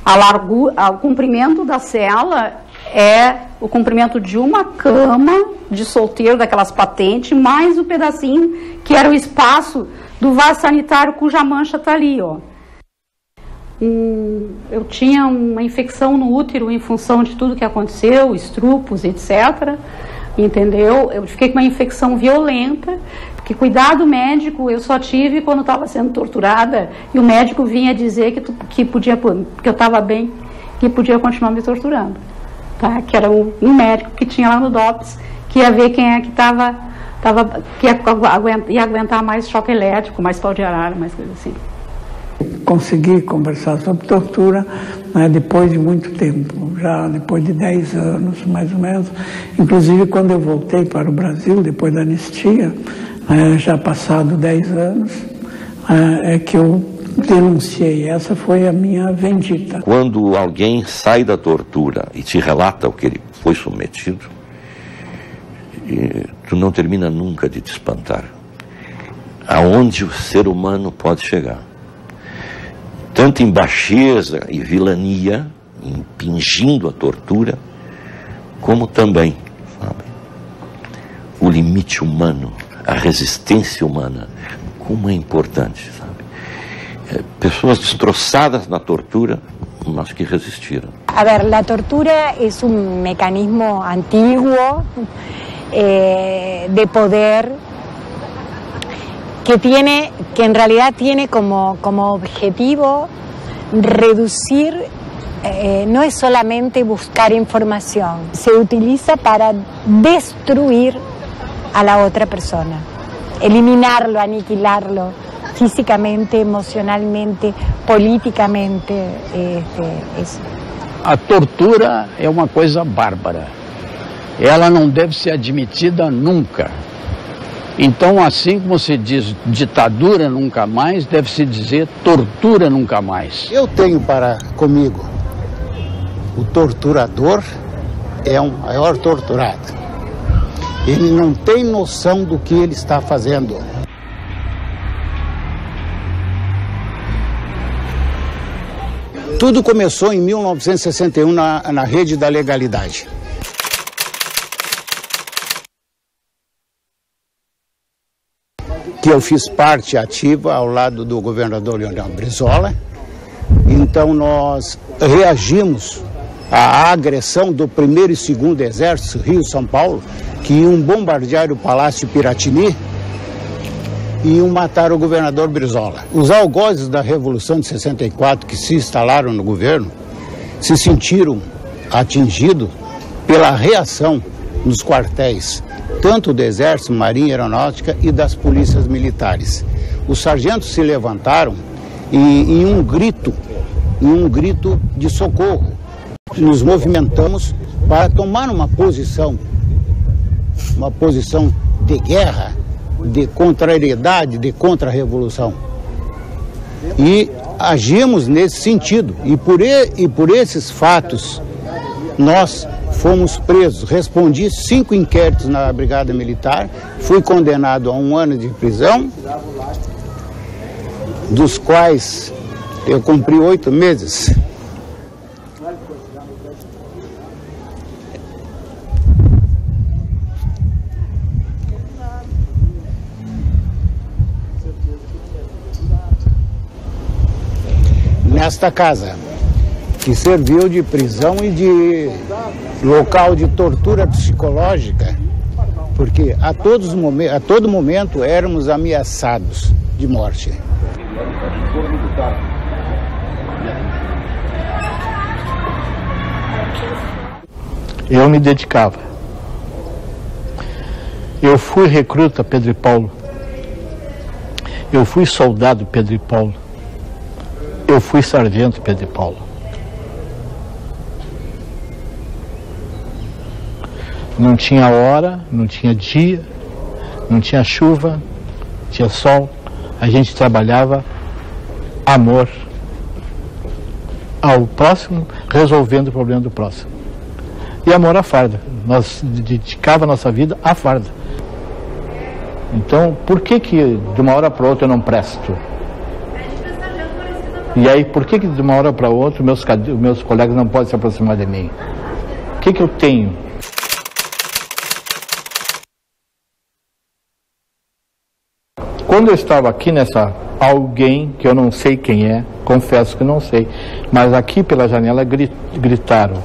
O comprimento da cela é o comprimento de uma cama de solteiro, daquelas patentes, mais o pedacinho que era o espaço do vaso sanitário, cuja mancha está ali, ó. Eu tinha uma infecção no útero em função de tudo que aconteceu, estrupos, etc. Entendeu? Eu fiquei com uma infecção violenta, que cuidado médico eu só tive quando estava sendo torturada, e o médico vinha dizer que eu estava bem, que podia continuar me torturando. Tá? Que era um médico que tinha lá no DOPS, que ia ver quem é que ia aguentar mais choque elétrico, mais pau de arara, mais coisa assim. Consegui conversar sobre tortura, né, depois de muito tempo, já depois de 10 anos, mais ou menos. Inclusive, quando eu voltei para o Brasil, depois da anistia, já passado 10 anos, é que eu denunciei. Essa foi a minha vendita. Quando alguém sai da tortura e te relata o que ele foi submetido, tu não termina nunca de te espantar. Aonde o ser humano pode chegar. Tanto em baixeza e vilania, impingindo a tortura, como também, sabe, o limite humano, a resistência humana, como é importante, sabe? Pessoas destroçadas na tortura, mas que resistiram. A ver, a tortura é mecanismo antiguo de poder que en realidad tiene como objetivo reducir, no es solamente buscar información, se utiliza para destruir a la otra persona, eliminarlo, aniquilarlo, físicamente, emocionalmente, politicamente. A tortura é uma coisa bárbara. Ela não deve ser admitida nunca. Então, assim como se diz ditadura nunca mais, deve-se dizer tortura nunca mais. Eu tenho comigo, o torturador é o maior torturado. Ele não tem noção do que ele está fazendo. Tudo começou em 1961 na Rede da Legalidade. Que eu fiz parte ativa ao lado do governador Leonel Brizola. Então nós reagimos à agressão do 1º e 2º Exército, Rio-São Paulo, que iam bombardear o Palácio Piratini e iam matar o governador Brizola. Os algozes da Revolução de 64 que se instalaram no governo se sentiram atingidos pela reação nos quartéis, tanto do Exército, Marinha, Aeronáutica e das polícias militares. Os sargentos se levantaram e em um grito de socorro, nos movimentamos para tomar uma posição de guerra, de contrariedade, de contra-revolução. E agimos nesse sentido. E por esses fatos, nós fomos presos. Respondi 5 inquéritos na Brigada Militar, fui condenado a 1 ano de prisão, dos quais eu cumpri 8 meses. Nesta casa, que serviu de prisão e de local de tortura psicológica, porque a todo momento éramos ameaçados de morte. Eu me dedicava. Eu fui recruta Pedro e Paulo. Eu fui soldado Pedro e Paulo. Eu fui sargento Pedro e Paulo. Não tinha hora, não tinha dia, não tinha chuva, tinha sol. A gente trabalhava amor ao próximo, resolvendo o problema do próximo. E amor à farda. Nós dedicava a nossa vida à farda. Então, por que de uma hora para outra eu não presto? E aí, por que de uma hora para outra meus colegas não podem se aproximar de mim? O que eu tenho? Quando eu estava aqui nessa alguém, que eu não sei quem é, confesso que não sei, mas aqui pela janela gritaram: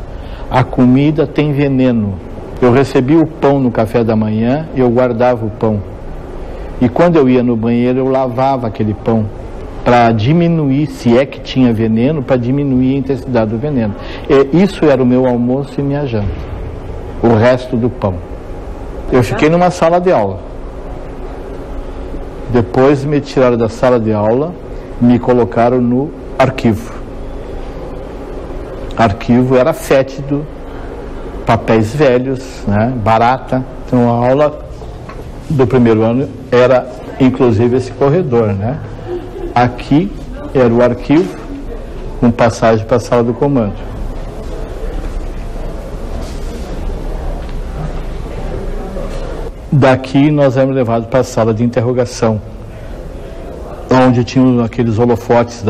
a comida tem veneno. Eu recebi o pão no café da manhã, eu guardava o pão. E quando eu ia no banheiro, eu lavava aquele pão para diminuir, se é que tinha veneno, para diminuir a intensidade do veneno. E isso era o meu almoço e minha janta. O resto do pão. Eu fiquei numa sala de aula. Depois me tiraram da sala de aula, me colocaram no arquivo. Arquivo era fétido, papéis velhos, né, barata. Então a aula do primeiro ano era inclusive esse corredor, né? Aqui era o arquivo, com passagem para a sala do comando. Daqui nós éramos levados para a sala de interrogação, onde tinham aqueles holofotes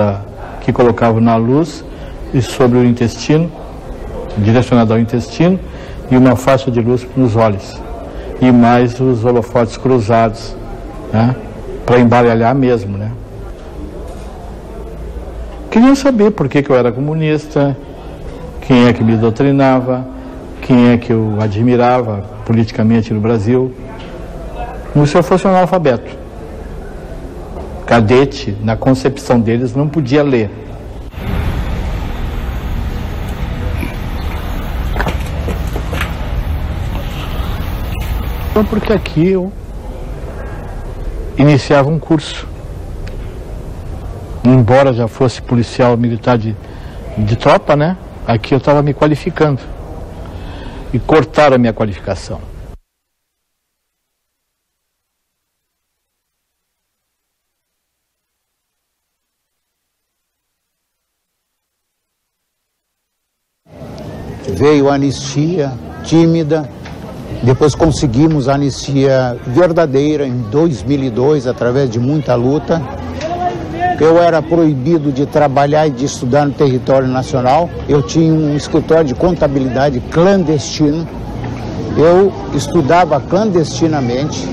que colocavam na luz e sobre o intestino, direcionado ao intestino, e uma faixa de luz nos olhos. E mais os holofotes cruzados, né, para embaralhar mesmo, né. Queria saber por que eu era comunista, quem é que me doutrinava, quem é que eu admirava politicamente no Brasil. Como se eu fosse um analfabeto. Cadete, na concepção deles, não podia ler. Então, porque aqui eu iniciava um curso. Embora já fosse policial militar de tropa, né? Aqui eu estava me qualificando. E cortaram a minha qualificação. Veio a anistia tímida, depois conseguimos a anistia verdadeira em 2002, através de muita luta. Eu era proibido de trabalhar e de estudar no território nacional. Eu tinha um escritório de contabilidade clandestino. Eu estudava clandestinamente,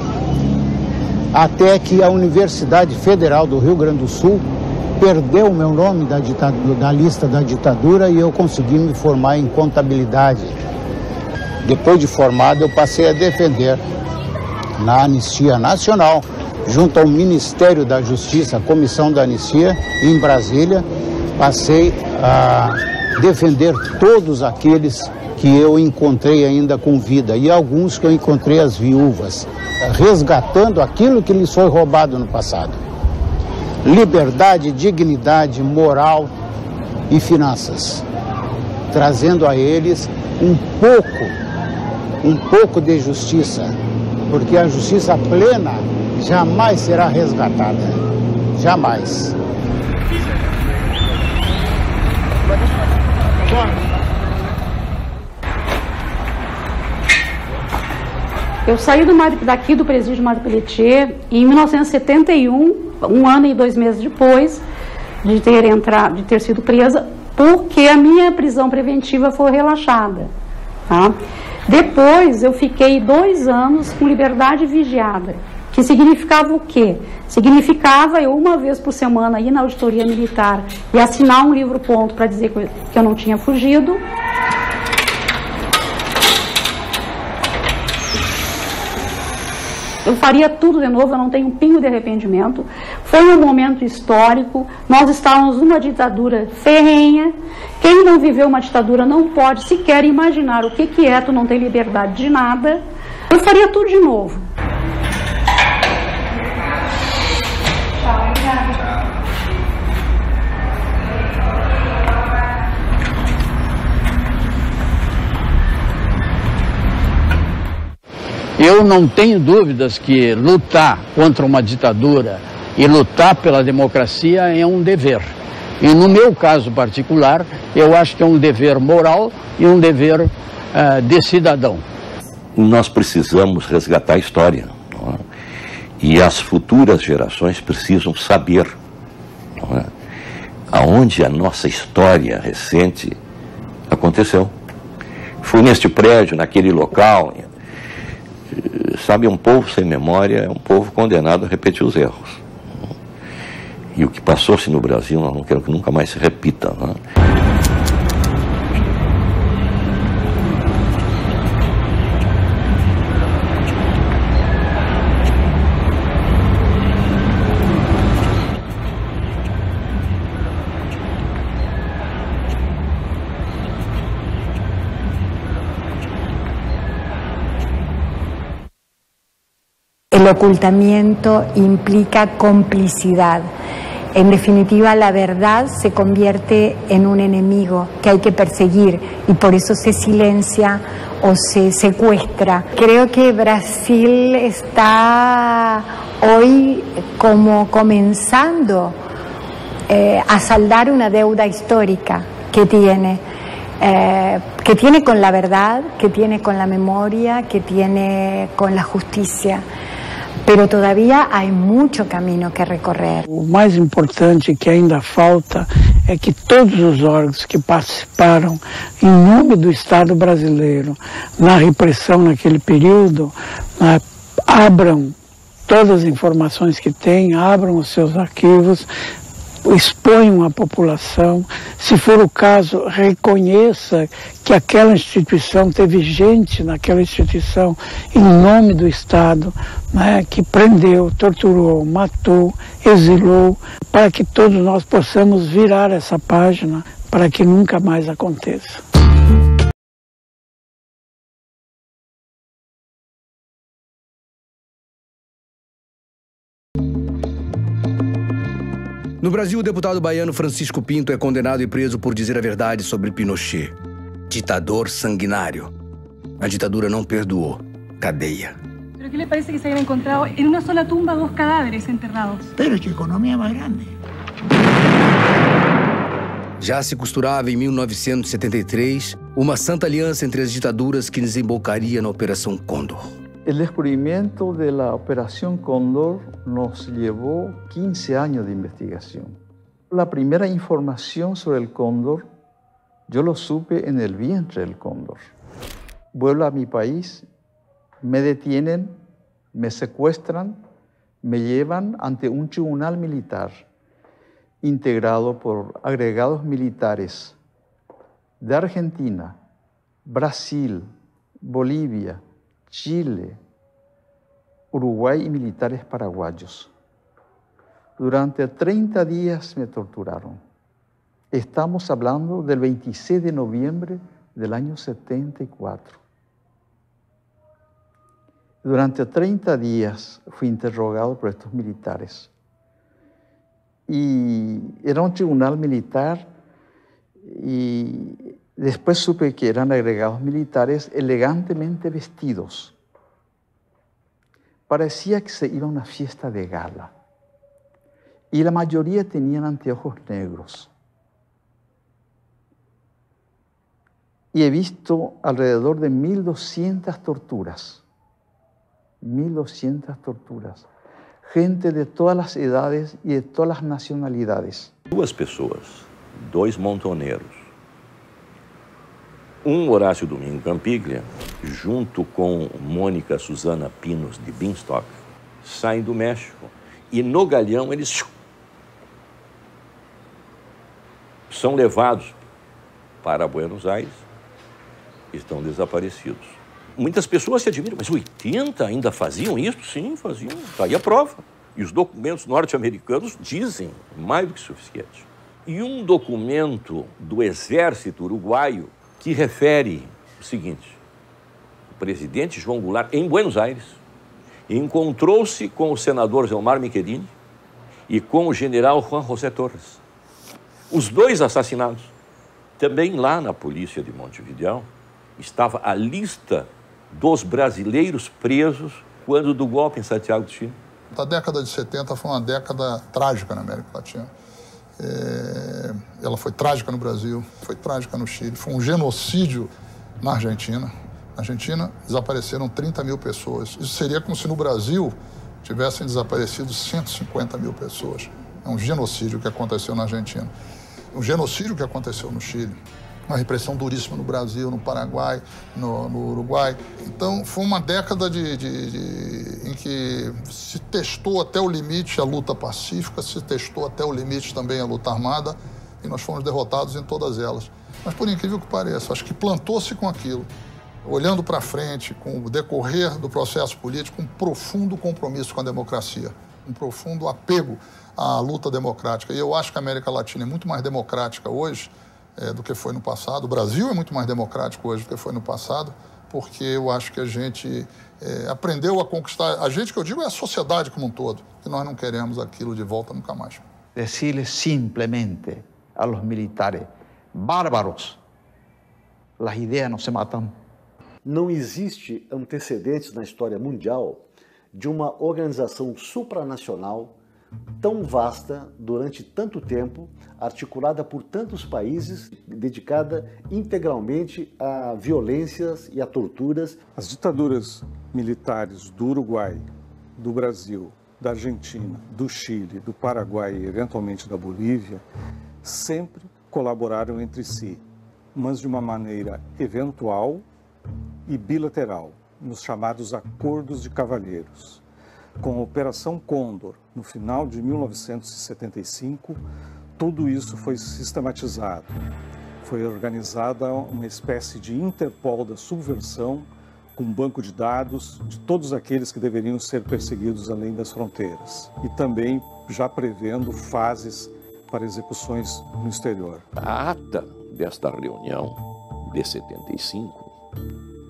até que a Universidade Federal do Rio Grande do Sul perdeu o meu nome da lista da ditadura e eu consegui me formar em contabilidade. Depois de formado, eu passei a defender na Anistia Nacional, junto ao Ministério da Justiça, a Comissão da Anistia, em Brasília, passei a defender todos aqueles que eu encontrei ainda com vida e alguns que eu encontrei as viúvas, resgatando aquilo que lhes foi roubado no passado. Liberdade, dignidade, moral e finanças, trazendo a eles um pouco de justiça, porque a justiça plena jamais será resgatada, jamais. Eu saí daqui do presídio Mário Pelletier em 1971, um ano e 2 meses depois de ter sido presa, porque a minha prisão preventiva foi relaxada. Tá? Depois eu fiquei 2 anos com liberdade vigiada, que significava o quê? Significava eu uma vez por semana ir na auditoria militar e assinar um livro-ponto para dizer que eu não tinha fugido. Eu faria tudo de novo, eu não tenho um pingo de arrependimento. Foi um momento histórico, nós estávamos numa ditadura ferrenha. Quem não viveu uma ditadura não pode sequer imaginar o que é tu não ter liberdade de nada. Eu faria tudo de novo. Eu não tenho dúvidas que lutar contra uma ditadura e lutar pela democracia é um dever. E no meu caso particular, eu acho que é um dever moral e um dever de cidadão. Nós precisamos resgatar a história. Não é? E as futuras gerações precisam saber, não é, aonde a nossa história recente aconteceu. Fui neste prédio, naquele local. Sabe, um povo sem memória é um povo condenado a repetir os erros. E o que passou-se no Brasil, nós não queremos que nunca mais se repita, não é? El ocultamiento implica complicidad. En definitiva, la verdad se convierte en un enemigo que hay que perseguir y por eso se silencia o se secuestra. Creo que Brasil está hoy como comenzando a saldar una deuda histórica que tiene con la verdad, que tiene con la memoria, que tiene con la justicia. Pero todavía hay mucho camino que recorrer. O mais importante que ainda falta é que todos os órgãos que participaram em nome do Estado brasileiro na repressão naquele período, abram todas as informações que têm, abram os seus arquivos, exponham a população, se for o caso, reconheça que aquela instituição teve gente naquela instituição em nome do Estado, né, que prendeu, torturou, matou, exilou, para que todos nós possamos virar essa página para que nunca mais aconteça. No Brasil, o deputado baiano Francisco Pinto é condenado e preso por dizer a verdade sobre Pinochet. Ditador sanguinário. A ditadura não perdoou. Cadeia. ¿Pero qué le parece que se hayan encontrado en una sola tumba 2 cadáveres enterrados? Pero que economía más grande. Já se costurava em 1973 uma santa aliança entre as ditaduras que desembocaria na Operação Cóndor. El descubrimiento de la Operación Cóndor nos llevó 15 años de investigación. La primera información sobre el cóndor yo lo supe en el vientre del cóndor. Vuelvo a mi país, me detienen, me secuestran, me llevan ante un tribunal militar integrado por agregados militares de Argentina, Brasil, Bolivia, Chile, Uruguay y militares paraguayos. Durante 30 días me torturaron. Estamos hablando del 26 de noviembre del año 74. Durante 30 días fui interrogado por estos militares. Y era un tribunal militar y después supe que eran agregados militares elegantemente vestidos. Parecía que se iba a una fiesta de gala. Y la mayoría tenían anteojos negros. Y he visto alrededor de 1.200 torturas. 1.200 torturas. Gente de todas las edades y de todas las nacionalidades. 2 pessoas, 2 montoneiros. Horácio Domingo Campiglia, junto com Mônica Susana Pinos de Binstock, saem do México e no galeão eles são levados para Buenos Aires e estão desaparecidos. Muitas pessoas se admiram, mas 80 ainda faziam isso? Sim, faziam. Está aí a prova. E os documentos norte-americanos dizem mais do que suficiente. E um documento do Exército Uruguaio que refere o seguinte: o presidente João Goulart, em Buenos Aires, encontrou-se com o senador Zelmar Michelini e com o general Juan José Torres. Os 2 assassinados. Também lá na polícia de Montevidéu estava a lista dos brasileiros presos quando do golpe em Santiago do Chile. A década de 70 foi uma década trágica na América Latina. Ela foi trágica no Brasil, foi trágica no Chile, foi um genocídio na Argentina. Na Argentina desapareceram 30 mil pessoas. Isso seria como se no Brasil tivessem desaparecido 150 mil pessoas. É um genocídio que aconteceu na Argentina. Um genocídio que aconteceu no Chile. Uma repressão duríssima no Brasil, no Paraguai, no Uruguai. Então, foi uma década em que se testou até o limite a luta pacífica, se testou até o limite também a luta armada, e nós fomos derrotados em todas elas. Mas, por incrível que pareça, acho que plantou-se com aquilo, olhando para frente, com o decorrer do processo político, um profundo compromisso com a democracia, um profundo apego à luta democrática. E eu acho que a América Latina é muito mais democrática hoje do que foi no passado. O Brasil é muito mais democrático hoje do que foi no passado, porque eu acho que a gente aprendeu a conquistar... A gente, que eu digo, é a sociedade como um todo, que nós não queremos aquilo de volta nunca mais. Decirles simplesmente a los militares, bárbaros, as ideias não se matam. Não existe antecedentes na história mundial de uma organização supranacional tão vasta, durante tanto tempo, articulada por tantos países, dedicada integralmente a violências e a torturas. As ditaduras militares do Uruguai, do Brasil, da Argentina, do Chile, do Paraguai e, eventualmente, da Bolívia, sempre colaboraram entre si, mas de uma maneira eventual e bilateral, nos chamados Acordos de Cavalheiros. Com a Operação Condor, no final de 1975, tudo isso foi sistematizado. Foi organizada uma espécie de Interpol da subversão, com um banco de dados de todos aqueles que deveriam ser perseguidos além das fronteiras. E também já prevendo fases para execuções no exterior. A ata desta reunião de 75,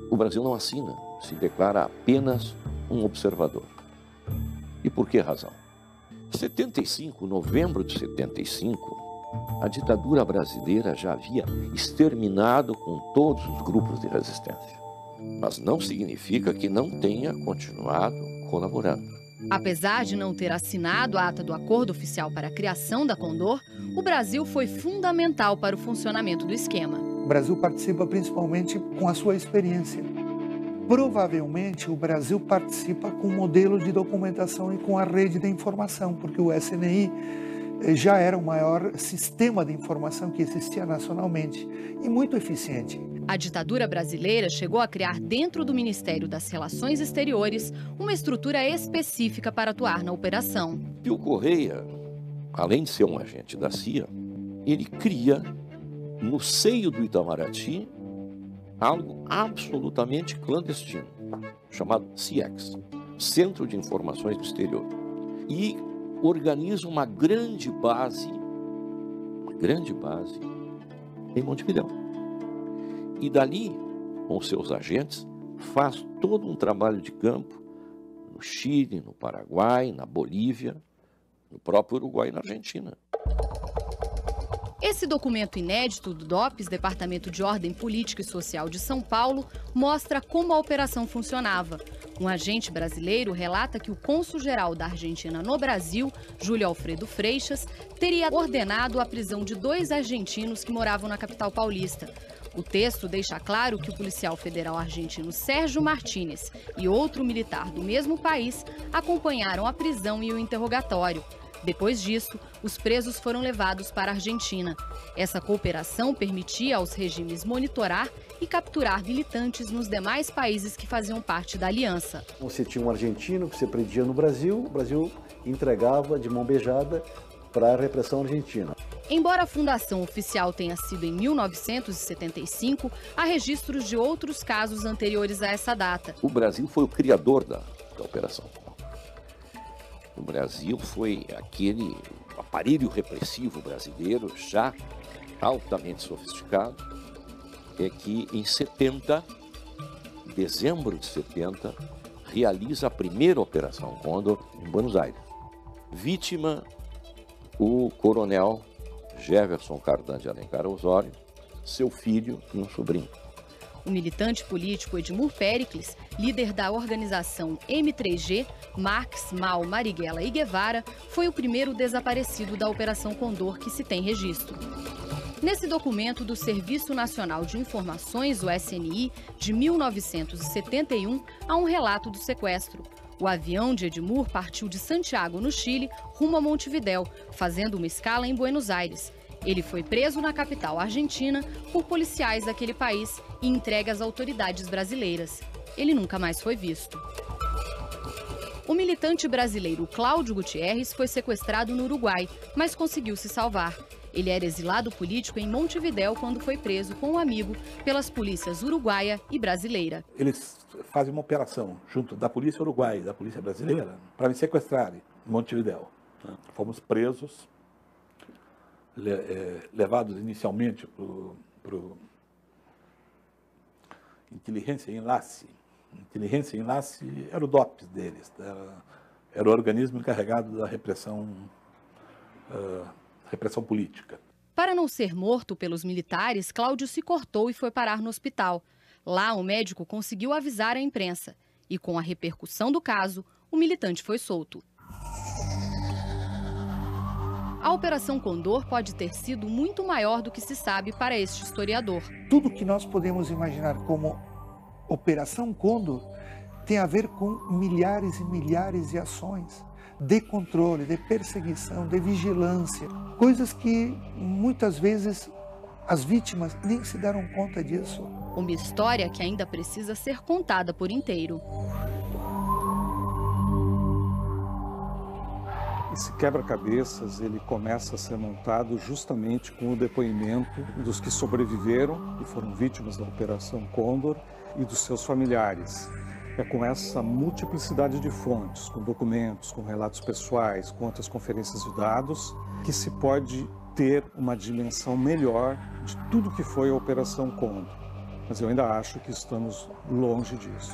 o Brasil não assina, se declara apenas um observador. E por que razão? 75, novembro de 75, a ditadura brasileira já havia exterminado com todos os grupos de resistência. Mas não significa que não tenha continuado colaborando. Apesar de não ter assinado a ata do acordo oficial para a criação da Condor, o Brasil foi fundamental para o funcionamento do esquema. O Brasil participa principalmente com a sua experiência. Provavelmente o Brasil participa com o modelo de documentação e com a rede de informação, porque o SNI já era o maior sistema de informação que existia nacionalmente e muito eficiente. A ditadura brasileira chegou a criar dentro do Ministério das Relações Exteriores uma estrutura específica para atuar na operação. Pio Correia, além de ser um agente da CIA, ele cria no seio do Itamaraty algo absolutamente clandestino, chamado CIEX, Centro de Informações do Exterior, e organiza uma grande base em Montevidéu. E dali, com seus agentes, faz todo um trabalho de campo no Chile, no Paraguai, na Bolívia, no próprio Uruguai e na Argentina. Esse documento inédito do DOPS, Departamento de Ordem Política e Social de São Paulo, mostra como a operação funcionava. Um agente brasileiro relata que o cônsul-geral da Argentina no Brasil, Júlio Alfredo Freixas, teria ordenado a prisão de 2 argentinos que moravam na capital paulista. O texto deixa claro que o policial federal argentino Sérgio Martínez e outro militar do mesmo país acompanharam a prisão e o interrogatório. Depois disso, os presos foram levados para a Argentina. Essa cooperação permitia aos regimes monitorar e capturar militantes nos demais países que faziam parte da aliança. Você tinha um argentino que você prendia no Brasil, o Brasil entregava de mão beijada para a repressão argentina. Embora a fundação oficial tenha sido em 1975, há registros de outros casos anteriores a essa data. O Brasil foi o criador da operação. O Brasil foi aquele aparelho repressivo brasileiro já altamente sofisticado, que em 70, dezembro de 70, realiza a primeira Operação Condor em Buenos Aires. Vítima, o coronel Jefferson Cardan de Alencar Osório, seu filho e um sobrinho. O militante político Edmur Péricles, líder da organização M3G, Marx, Mal, Marighella e Guevara, foi o primeiro desaparecido da Operação Condor que se tem registro. Nesse documento do Serviço Nacional de Informações, o SNI, de 1971, há um relato do sequestro. O avião de Edmur partiu de Santiago, no Chile, rumo a Montevidéu, fazendo uma escala em Buenos Aires. Ele foi preso na capital argentina por policiais daquele país e entregue às autoridades brasileiras. Ele nunca mais foi visto. O militante brasileiro Cláudio Gutierrez foi sequestrado no Uruguai, mas conseguiu se salvar. Ele era exilado político em Montevidéu quando foi preso com um amigo pelas polícias uruguaia e brasileira. Eles fazem uma operação junto da polícia uruguaia e da polícia brasileira para me sequestrarem em Montevidéu. Fomos presos, levados inicialmente para Inteligência e Enlace. Inteligência e Enlace era o DOPS deles, era o organismo encarregado da repressão política. Para não ser morto pelos militares, Cláudio se cortou e foi parar no hospital. Lá, o médico conseguiu avisar a imprensa. E com a repercussão do caso, o militante foi solto. A Operação Condor pode ter sido muito maior do que se sabe para este historiador. Tudo que nós podemos imaginar como Operação Condor tem a ver com milhares e milhares de ações de controle, de perseguição, de vigilância, coisas que muitas vezes as vítimas nem se deram conta disso. Uma história que ainda precisa ser contada por inteiro. Esse quebra-cabeças ele começa a ser montado justamente com o depoimento dos que sobreviveram e foram vítimas da Operação Condor e dos seus familiares. É com essa multiplicidade de fontes, com documentos, com relatos pessoais, com outras conferências de dados, que se pode ter uma dimensão melhor de tudo que foi a Operação Condor. Mas eu ainda acho que estamos longe disso.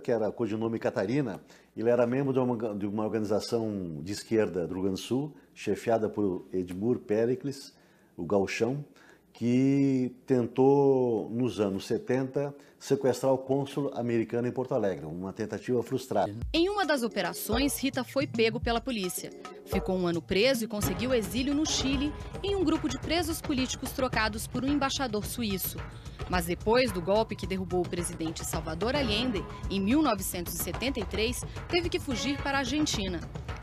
Que era codinome Catarina, ele era membro de uma organização de esquerda do Rio Grande do Sul, chefiada por Edmur Péricles, o gauchão, que tentou, nos anos 70, sequestrar o cônsul americano em Porto Alegre, uma tentativa frustrada. Em uma das operações, Rita foi pego pela polícia. Ficou um ano preso e conseguiu exílio no Chile, em um grupo de presos políticos trocados por um embaixador suíço. Mas depois do golpe que derrubou o presidente Salvador Allende, em 1973, teve que fugir para a Argentina.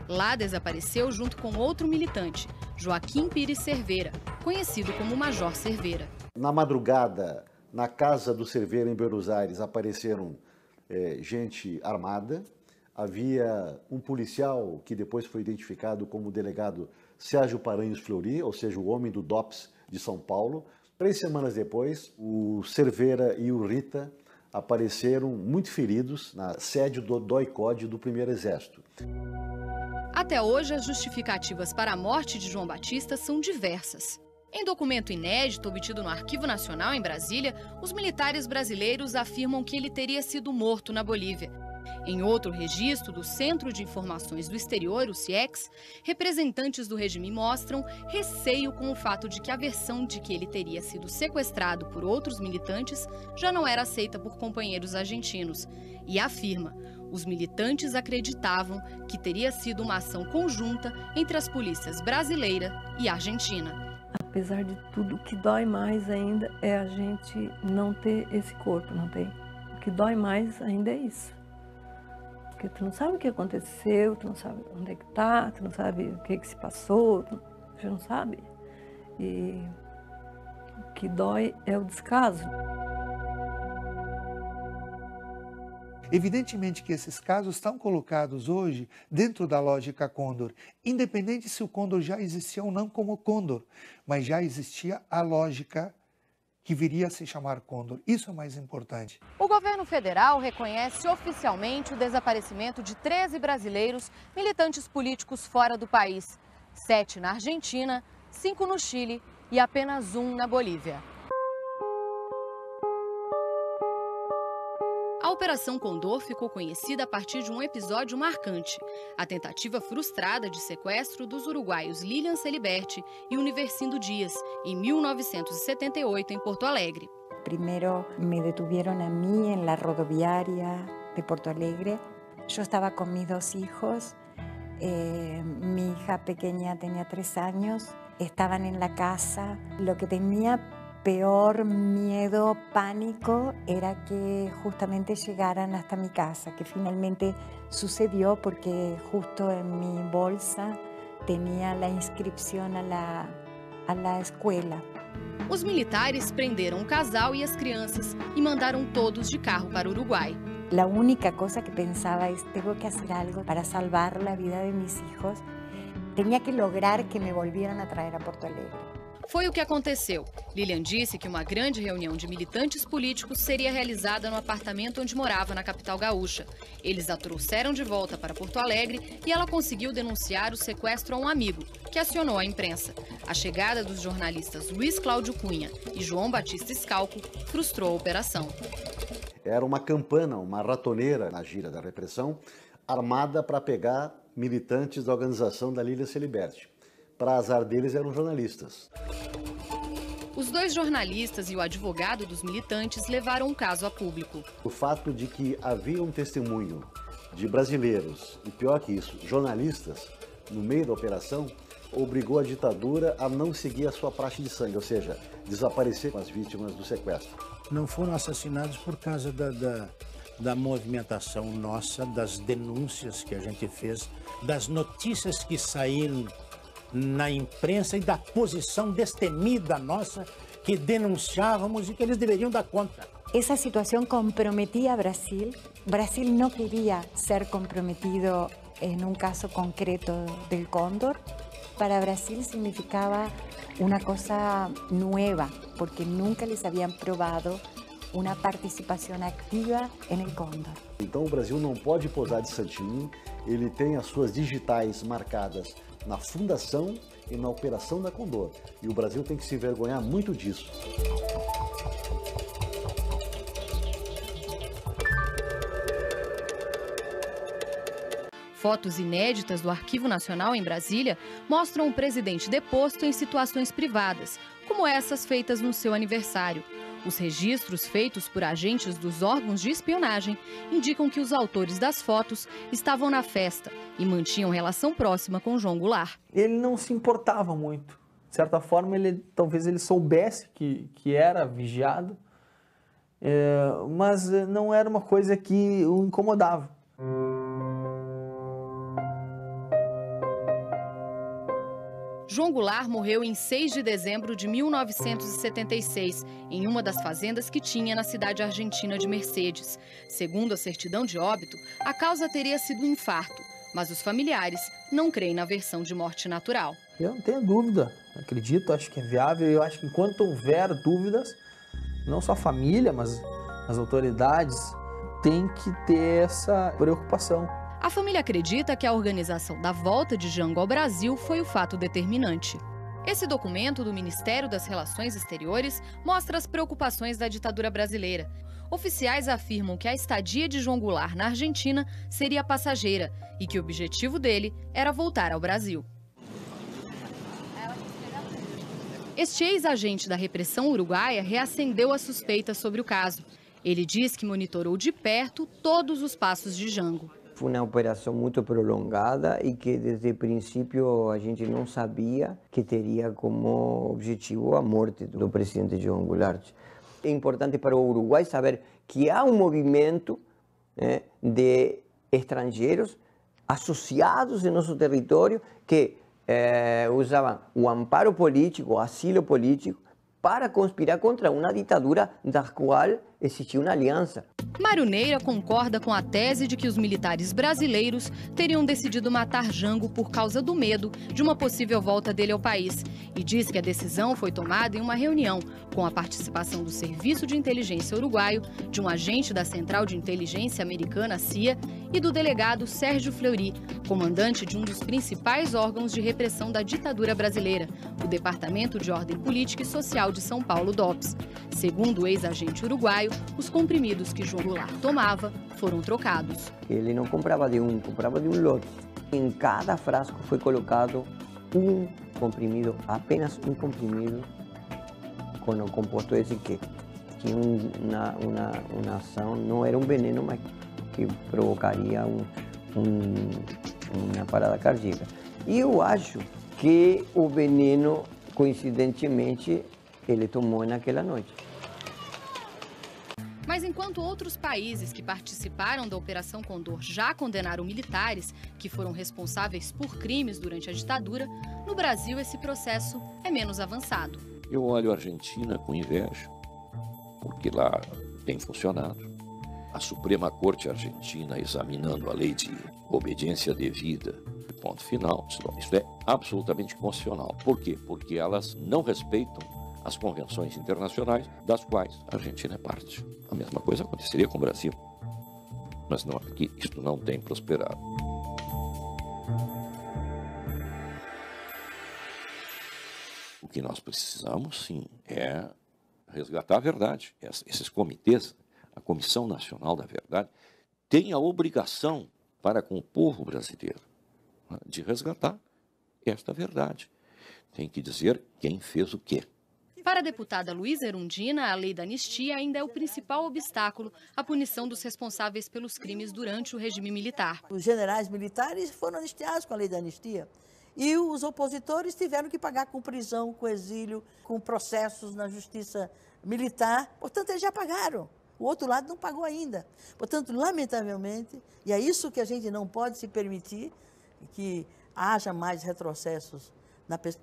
Lá desapareceu junto com outro militante, Joaquim Pires Cerveira, conhecido como Major Cerveira. Na madrugada, na casa do Cerveira, em Buenos Aires, apareceram gente armada. Havia um policial que depois foi identificado como o delegado Sérgio Paranhos Fleury, ou seja, o homem do DOPS de São Paulo. 3 semanas depois, o Cerveira e o Rita apareceram muito feridos na sede do DOI-CODE do Primeiro Exército. Até hoje, as justificativas para a morte de João Batista são diversas. Em documento inédito obtido no Arquivo Nacional em Brasília, os militares brasileiros afirmam que ele teria sido morto na Bolívia. Em outro registro do Centro de Informações do Exterior, o CIEX, representantes do regime mostram receio com o fato de que a versão de que ele teria sido sequestrado por outros militantes já não era aceita por companheiros argentinos. E afirma, os militantes acreditavam que teria sido uma ação conjunta entre as polícias brasileira e argentina. Apesar de tudo, o que dói mais ainda é a gente não ter esse corpo, não tem? O que dói mais ainda é isso. Porque tu não sabe o que aconteceu, tu não sabe onde é que tá, tu não sabe o que se passou, tu não sabe. E o que dói é o descaso. Evidentemente que esses casos estão colocados hoje dentro da lógica Condor, independente se o Condor já existia ou não como Condor, mas já existia a lógica que viria a se chamar Condor. Isso é o mais importante. O governo federal reconhece oficialmente o desaparecimento de 13 brasileiros militantes políticos fora do país. 7 na Argentina, 5 no Chile e apenas 1 na Bolívia. A Operação Condor ficou conhecida a partir de um episódio marcante, a tentativa frustrada de sequestro dos uruguaios Lilian Celiberti e Universindo Dias, em 1978, em Porto Alegre. Primero me detuvieron a mí en la rodoviaria de Porto Alegre. Yo estaba con mis 2 hijos. Mi hija pequeña tenía 3 años estaban en la casa. Lo que tenía peor miedo, pánico, era que justamente llegaran hasta mi casa, que finalmente sucedió porque justo en mi bolsa tenía la inscripción a la escuela. Os militares prenderam o casal e as crianças e mandaram todos de carro para o Uruguai. La única cosa que pensaba es, tengo que hacer algo para salvar la vida de mis hijos. Tenía que lograr que me volvieran a traer a Porto Alegre. Foi o que aconteceu. Lilian disse que uma grande reunião de militantes políticos seria realizada no apartamento onde morava na capital gaúcha. Eles a trouxeram de volta para Porto Alegre e ela conseguiu denunciar o sequestro a um amigo, que acionou a imprensa. A chegada dos jornalistas Luiz Cláudio Cunha e João Batista Scalco frustrou a operação. Era uma campana, uma ratoneira na gira da repressão, armada para pegar militantes da organização da Lília Celiberti. Para azar deles, eram jornalistas. Os dois jornalistas e o advogado dos militantes levaram o caso a público. O fato de que havia um testemunho de brasileiros, e pior que isso, jornalistas, no meio da operação, obrigou a ditadura a não seguir a sua praxe de sangue, ou seja, desaparecer com as vítimas do sequestro. Não foram assassinados por causa da movimentação nossa, das denúncias que a gente fez, das notícias que saíram na imprensa e da posição destemida nossa que denunciávamos e que eles deveriam dar conta. Esa situación comprometía a Brasil. Brasil no quería ser comprometido en un caso concreto del Cóndor. Para Brasil significaba una cosa nueva, porque nunca les habían probado uma participação ativa no Cóndor. Então o Brasil não pode posar de santinho, ele tem as suas digitais marcadas na fundação e na operação da Condor. E o Brasil tem que se envergonhar muito disso. Fotos inéditas do Arquivo Nacional em Brasília mostram o presidente deposto em situações privadas, como essas feitas no seu aniversário. Os registros feitos por agentes dos órgãos de espionagem indicam que os autores das fotos estavam na festa e mantinham relação próxima com João Goulart. Ele não se importava muito. De certa forma, talvez ele soubesse que era vigiado, mas não era uma coisa que o incomodava. João Goulart morreu em 6 de dezembro de 1976, em uma das fazendas que tinha na cidade argentina de Mercedes. Segundo a certidão de óbito, a causa teria sido um infarto, mas os familiares não creem na versão de morte natural. Eu não tenho dúvida, acredito, acho que é viável. Eu acho que enquanto houver dúvidas, não só a família, mas as autoridades têm que ter essa preocupação. A família acredita que a organização da volta de Jango ao Brasil foi o fato determinante. Esse documento do Ministério das Relações Exteriores mostra as preocupações da ditadura brasileira. Oficiais afirmam que a estadia de João Goulart na Argentina seria passageira e que o objetivo dele era voltar ao Brasil. Este ex-agente da repressão uruguaia reacendeu a suspeita sobre o caso. Ele diz que monitorou de perto todos os passos de Jango. Foi uma operação muito prolongada e que desde o princípio a gente não sabia que teria como objetivo a morte do presidente João Goulart. É importante para o Uruguai saber que há um movimento de estrangeiros associados em nosso território que usavam o amparo político, o asilo político, para conspirar contra uma ditadura da qual existia uma aliança. Mário Neira concorda com a tese de que os militares brasileiros teriam decidido matar Jango por causa do medo de uma possível volta dele ao país e diz que a decisão foi tomada em uma reunião com a participação do Serviço de Inteligência Uruguaio, de um agente da Central de Inteligência Americana, CIA, e do delegado Sérgio Fleury, comandante de um dos principais órgãos de repressão da ditadura brasileira, o Departamento de Ordem Política e Social de São Paulo, DOPS. Segundo o ex-agente uruguaio, os comprimidos que João Goulart tomava foram trocados. Ele não comprava de um, comprava de um lote. Em cada frasco foi colocado um comprimido, apenas um comprimido, com o composto esse que tinha uma ação, não era um veneno, mas que provocaria uma parada cardíaca. E eu acho que o veneno, coincidentemente, ele tomou naquela noite. Mas enquanto outros países que participaram da Operação Condor já condenaram militares que foram responsáveis por crimes durante a ditadura, no Brasil esse processo é menos avançado. Eu olho a Argentina com inveja, porque lá tem funcionado. A Suprema Corte Argentina examinando a lei de obediência devida, ponto final, isso é absolutamente constitucional. Por quê? Porque elas não respeitam as convenções internacionais das quais a Argentina é parte. A mesma coisa aconteceria com o Brasil, mas não, aqui isso não tem prosperado. O que nós precisamos, sim, é resgatar a verdade. Esses comitês, a Comissão Nacional da Verdade, tem a obrigação para com o povo brasileiro de resgatar esta verdade. Tem que dizer quem fez o quê. Para a deputada Luísa Erundina, a lei da anistia ainda é o principal obstáculo à punição dos responsáveis pelos crimes durante o regime militar. Os generais militares foram anistiados com a lei da anistia. E os opositores tiveram que pagar com prisão, com exílio, com processos na justiça militar. Portanto, eles já pagaram. O outro lado não pagou ainda. Portanto, lamentavelmente, e é isso que a gente não pode se permitir, que haja mais retrocessos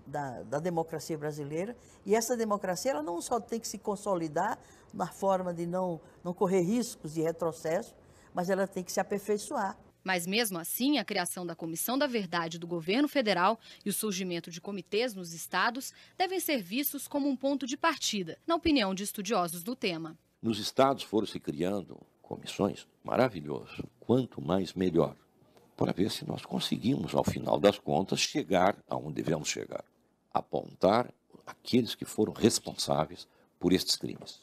da democracia brasileira. E essa democracia ela não só tem que se consolidar na forma de não correr riscos de retrocesso, mas ela tem que se aperfeiçoar. Mas mesmo assim, a criação da Comissão da Verdade do governo federal e o surgimento de comitês nos estados devem ser vistos como um ponto de partida, na opinião de estudiosos do tema. Nos estados foram se criando comissões, maravilhoso, quanto mais melhor, para ver se nós conseguimos, ao final das contas, chegar aonde devemos chegar, apontar aqueles que foram responsáveis por estes crimes.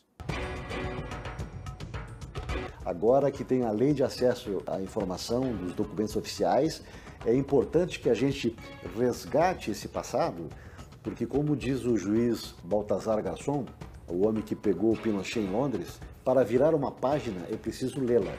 Agora que tem a lei de acesso à informação dos documentos oficiais, é importante que a gente resgate esse passado, porque como diz o juiz Baltazar Garçon, o homem que pegou o Pinochet em Londres, para virar uma página é preciso lê-la.